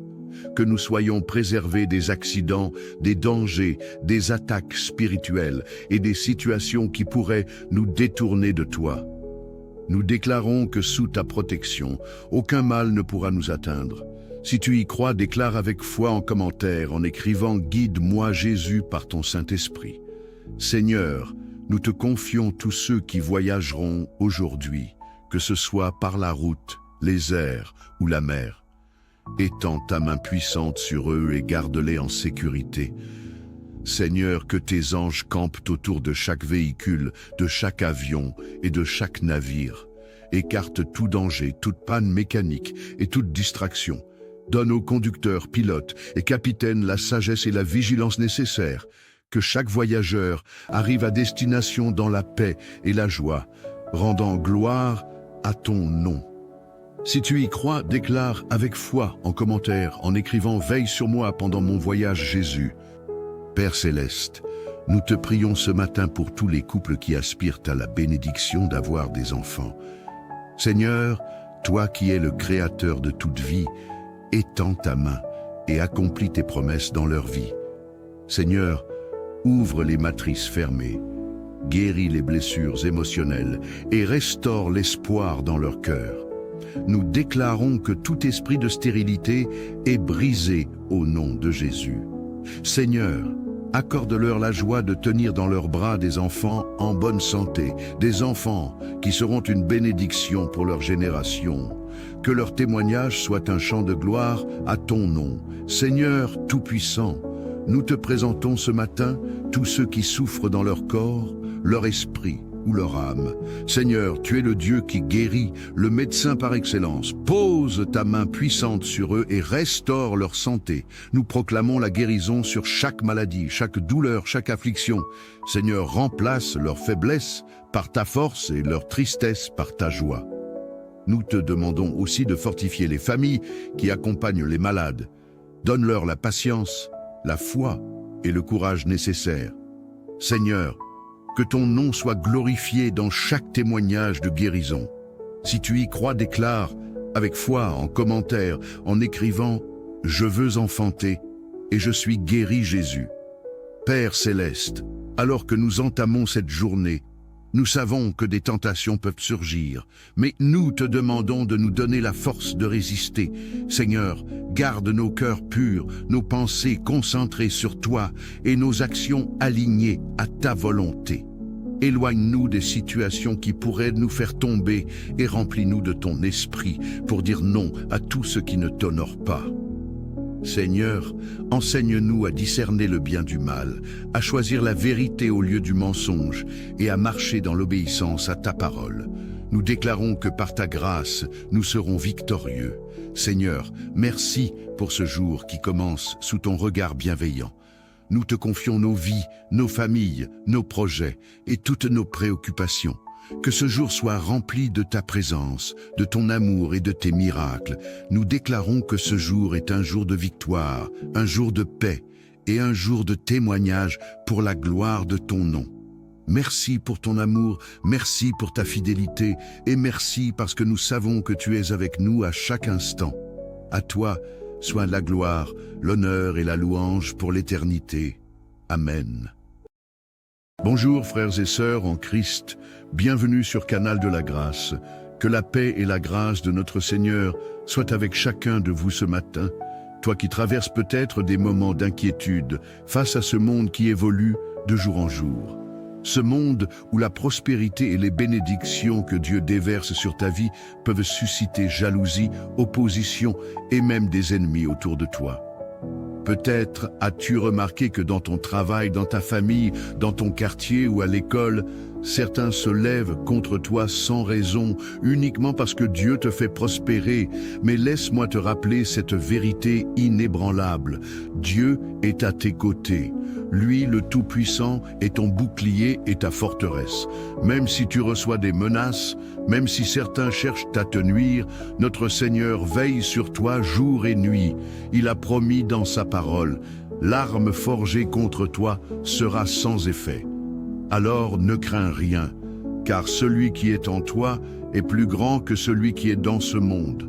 A: Que nous soyons préservés des accidents, des dangers, des attaques spirituelles et des situations qui pourraient nous détourner de toi. Nous déclarons que sous ta protection, aucun mal ne pourra nous atteindre. Si tu y crois, déclare avec foi en commentaire en écrivant « Guide-moi Jésus par ton Saint-Esprit ». Seigneur, nous te confions tous ceux qui voyageront aujourd'hui, que ce soit par la route, les airs ou la mer. Étends ta main puissante sur eux et garde-les en sécurité. Seigneur, que tes anges campent autour de chaque véhicule, de chaque avion et de chaque navire. Écarte tout danger, toute panne mécanique et toute distraction. Donne aux conducteurs, pilotes et capitaines la sagesse et la vigilance nécessaires. Que chaque voyageur arrive à destination dans la paix et la joie, rendant gloire à ton nom. Si tu y crois, déclare avec foi en commentaire, en écrivant « Veille sur moi pendant mon voyage Jésus ». Père Céleste, nous te prions ce matin pour tous les couples qui aspirent à la bénédiction d'avoir des enfants. Seigneur, toi qui es le Créateur de toute vie, étends ta main et accomplis tes promesses dans leur vie. Seigneur, ouvre les matrices fermées, guéris les blessures émotionnelles et restaure l'espoir dans leur cœur. Nous déclarons que tout esprit de stérilité est brisé au nom de Jésus. Seigneur, accorde-leur la joie de tenir dans leurs bras des enfants en bonne santé, des enfants qui seront une bénédiction pour leur génération. Que leur témoignage soit un chant de gloire à ton nom. Seigneur Tout-Puissant, nous te présentons ce matin tous ceux qui souffrent dans leur corps, leur esprit ou leur âme. Seigneur, tu es le Dieu qui guérit, le médecin par excellence. Pose ta main puissante sur eux et restaure leur santé. Nous proclamons la guérison sur chaque maladie, chaque douleur, chaque affliction. Seigneur, remplace leur faiblesse par ta force et leur tristesse par ta joie. Nous te demandons aussi de fortifier les familles qui accompagnent les malades. Donne-leur la patience, la foi et le courage nécessaires. Seigneur, que ton nom soit glorifié dans chaque témoignage de guérison. Si tu y crois, déclare avec foi en commentaire, en écrivant « Je veux enfanter et je suis guéri Jésus ». Père Céleste, alors que nous entamons cette journée, nous savons que des tentations peuvent surgir, mais nous te demandons de nous donner la force de résister. Seigneur, garde nos cœurs purs, nos pensées concentrées sur toi et nos actions alignées à ta volonté. Éloigne-nous des situations qui pourraient nous faire tomber et remplis-nous de ton esprit pour dire non à tout ce qui ne t'honore pas. Seigneur, enseigne-nous à discerner le bien du mal, à choisir la vérité au lieu du mensonge et à marcher dans l'obéissance à ta parole. Nous déclarons que par ta grâce, nous serons victorieux. Seigneur, merci pour ce jour qui commence sous ton regard bienveillant. Nous te confions nos vies, nos familles, nos projets et toutes nos préoccupations. Que ce jour soit rempli de ta présence, de ton amour et de tes miracles. Nous déclarons que ce jour est un jour de victoire, un jour de paix et un jour de témoignage pour la gloire de ton nom. Merci pour ton amour, merci pour ta fidélité et merci parce que nous savons que tu es avec nous à chaque instant. À toi soit la gloire, l'honneur et la louange pour l'éternité. Amen. Bonjour frères et sœurs en Christ, bienvenue sur Canal de la Grâce. Que la paix et la grâce de notre Seigneur soient avec chacun de vous ce matin, toi qui traverses peut-être des moments d'inquiétude face à ce monde qui évolue de jour en jour. Ce monde où la prospérité et les bénédictions que Dieu déverse sur ta vie peuvent susciter jalousie, opposition et même des ennemis autour de toi. Peut-être as-tu remarqué que dans ton travail, dans ta famille, dans ton quartier ou à l'école, certains se lèvent contre toi sans raison, uniquement parce que Dieu te fait prospérer. Mais laisse-moi te rappeler cette vérité inébranlable. Dieu est à tes côtés. Lui, le Tout-Puissant, est ton bouclier et ta forteresse. Même si tu reçois des menaces, même si certains cherchent à te nuire, notre Seigneur veille sur toi jour et nuit. Il a promis dans sa parole, l'arme forgée contre toi sera sans effet. Alors ne crains rien, car celui qui est en toi est plus grand que celui qui est dans ce monde.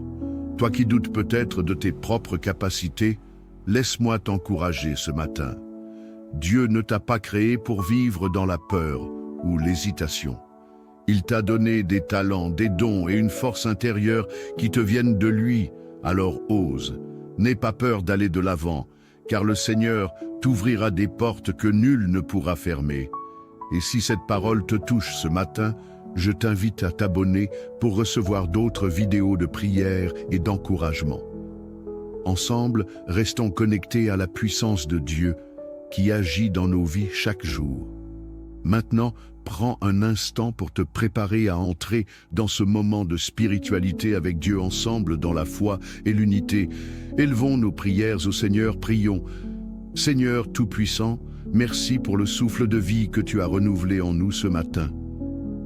A: Toi qui doutes peut-être de tes propres capacités, laisse-moi t'encourager ce matin. Dieu ne t'a pas créé pour vivre dans la peur ou l'hésitation. Il t'a donné des talents, des dons et une force intérieure qui te viennent de lui, alors ose. N'aie pas peur d'aller de l'avant, car le Seigneur t'ouvrira des portes que nul ne pourra fermer. Et si cette parole te touche ce matin, je t'invite à t'abonner pour recevoir d'autres vidéos de prière et d'encouragement. Ensemble, restons connectés à la puissance de Dieu qui agit dans nos vies chaque jour. Maintenant, prends un instant pour te préparer à entrer dans ce moment de spiritualité avec Dieu ensemble dans la foi et l'unité. Élevons nos prières au Seigneur, prions. Seigneur Tout-Puissant, merci pour le souffle de vie que tu as renouvelé en nous ce matin.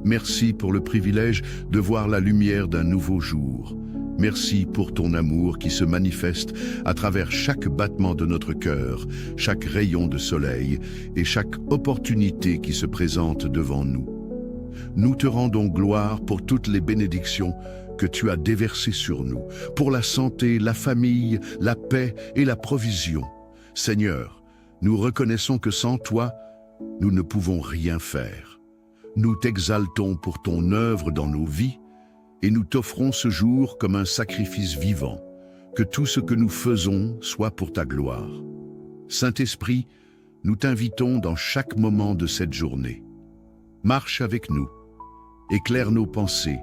A: Merci pour le privilège de voir la lumière d'un nouveau jour. Merci pour ton amour qui se manifeste à travers chaque battement de notre cœur, chaque rayon de soleil et chaque opportunité qui se présente devant nous. Nous te rendons gloire pour toutes les bénédictions que tu as déversées sur nous, pour la santé, la famille, la paix et la provision. Seigneur, nous reconnaissons que sans toi, nous ne pouvons rien faire. Nous t'exaltons pour ton œuvre dans nos vies, et nous t'offrons ce jour comme un sacrifice vivant, que tout ce que nous faisons soit pour ta gloire. Saint-Esprit, nous t'invitons dans chaque moment de cette journée. Marche avec nous, éclaire nos pensées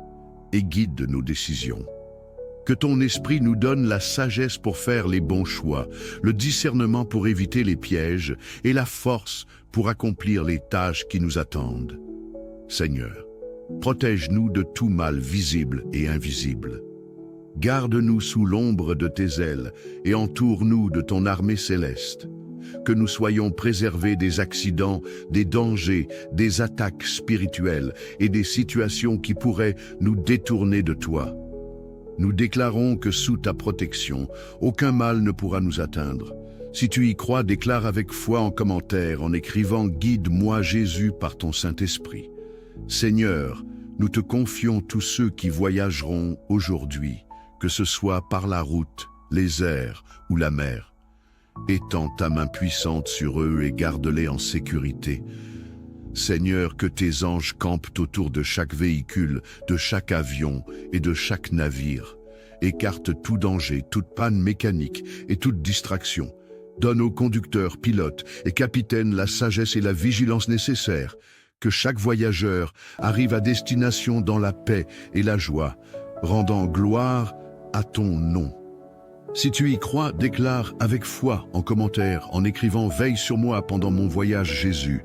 A: et guide nos décisions. Que ton esprit nous donne la sagesse pour faire les bons choix, le discernement pour éviter les pièges et la force pour accomplir les tâches qui nous attendent. Seigneur, protège-nous de tout mal visible et invisible. Garde-nous sous l'ombre de tes ailes et entoure-nous de ton armée céleste. Que nous soyons préservés des accidents, des dangers, des attaques spirituelles et des situations qui pourraient nous détourner de toi. Nous déclarons que sous ta protection, aucun mal ne pourra nous atteindre. Si tu y crois, déclare avec foi en commentaire en écrivant « Guide-moi Jésus par ton Saint-Esprit ». Seigneur, nous te confions tous ceux qui voyageront aujourd'hui, que ce soit par la route, les airs ou la mer. Étends ta main puissante sur eux et garde-les en sécurité. Seigneur, que tes anges campent autour de chaque véhicule, de chaque avion et de chaque navire. Écarte tout danger, toute panne mécanique et toute distraction. Donne aux conducteurs, pilotes et capitaines la sagesse et la vigilance nécessaires. Que chaque voyageur arrive à destination dans la paix et la joie, rendant gloire à ton nom. Si tu y crois, déclare avec foi en commentaire, en écrivant « Veille sur moi pendant mon voyage Jésus ».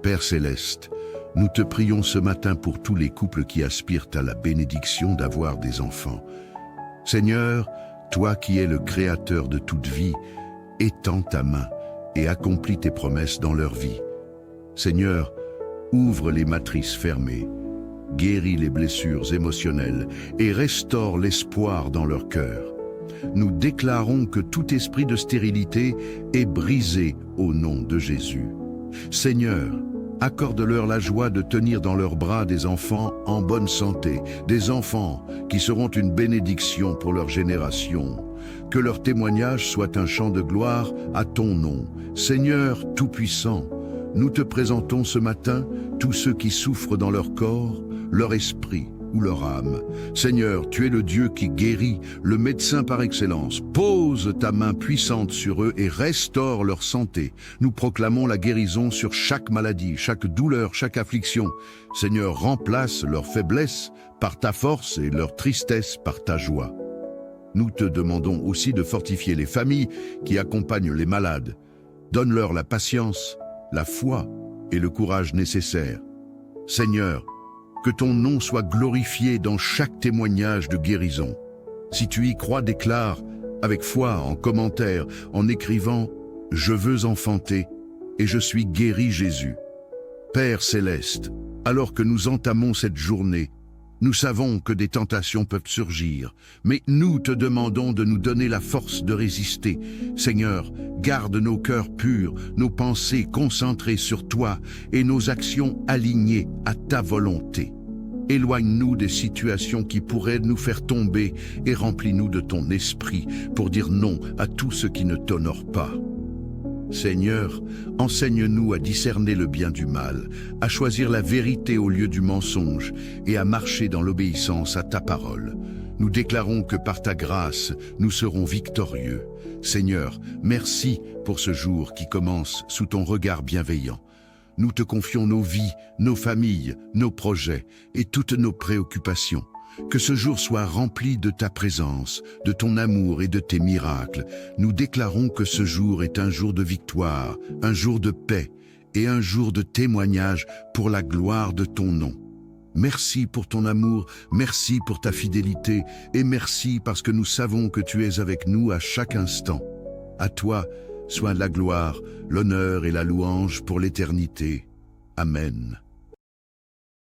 A: Père Céleste, nous te prions ce matin pour tous les couples qui aspirent à la bénédiction d'avoir des enfants. Seigneur, toi qui es le créateur de toute vie, étends ta main et accomplis tes promesses dans leur vie. Seigneur, ouvre les matrices fermées, guéris les blessures émotionnelles et restaure l'espoir dans leur cœur. Nous déclarons que tout esprit de stérilité est brisé au nom de Jésus. Seigneur, accorde-leur la joie de tenir dans leurs bras des enfants en bonne santé, des enfants qui seront une bénédiction pour leur génération. Que leur témoignage soit un chant de gloire à ton nom. Seigneur Tout-Puissant, nous te présentons ce matin tous ceux qui souffrent dans leur corps, leur esprit ou leur âme. Seigneur, tu es le Dieu qui guérit, le médecin par excellence. Pose ta main puissante sur eux et restaure leur santé. Nous proclamons la guérison sur chaque maladie, chaque douleur, chaque affliction. Seigneur, remplace leur faiblesse par ta force et leur tristesse par ta joie. Nous te demandons aussi de fortifier les familles qui accompagnent les malades. Donne-leur la patience, la foi et le courage nécessaires. Seigneur, que ton nom soit glorifié dans chaque témoignage de guérison. Si tu y crois, déclare avec foi en commentaire, en écrivant « Je veux enfanter et je suis guéri Jésus ». Père Céleste, alors que nous entamons cette journée, nous savons que des tentations peuvent surgir, mais nous te demandons de nous donner la force de résister. Seigneur, garde nos cœurs purs, nos pensées concentrées sur toi et nos actions alignées à ta volonté. Éloigne-nous des situations qui pourraient nous faire tomber et remplis-nous de ton esprit pour dire non à tout ce qui ne t'honore pas. Seigneur, enseigne-nous à discerner le bien du mal, à choisir la vérité au lieu du mensonge et à marcher dans l'obéissance à ta parole. Nous déclarons que par ta grâce, nous serons victorieux. Seigneur, merci pour ce jour qui commence sous ton regard bienveillant. Nous te confions nos vies, nos familles, nos projets et toutes nos préoccupations. Que ce jour soit rempli de ta présence, de ton amour et de tes miracles. Nous déclarons que ce jour est un jour de victoire, un jour de paix et un jour de témoignage pour la gloire de ton nom. Merci pour ton amour, merci pour ta fidélité et merci parce que nous savons que tu es avec nous à chaque instant. À toi soit la gloire, l'honneur et la louange pour l'éternité. Amen.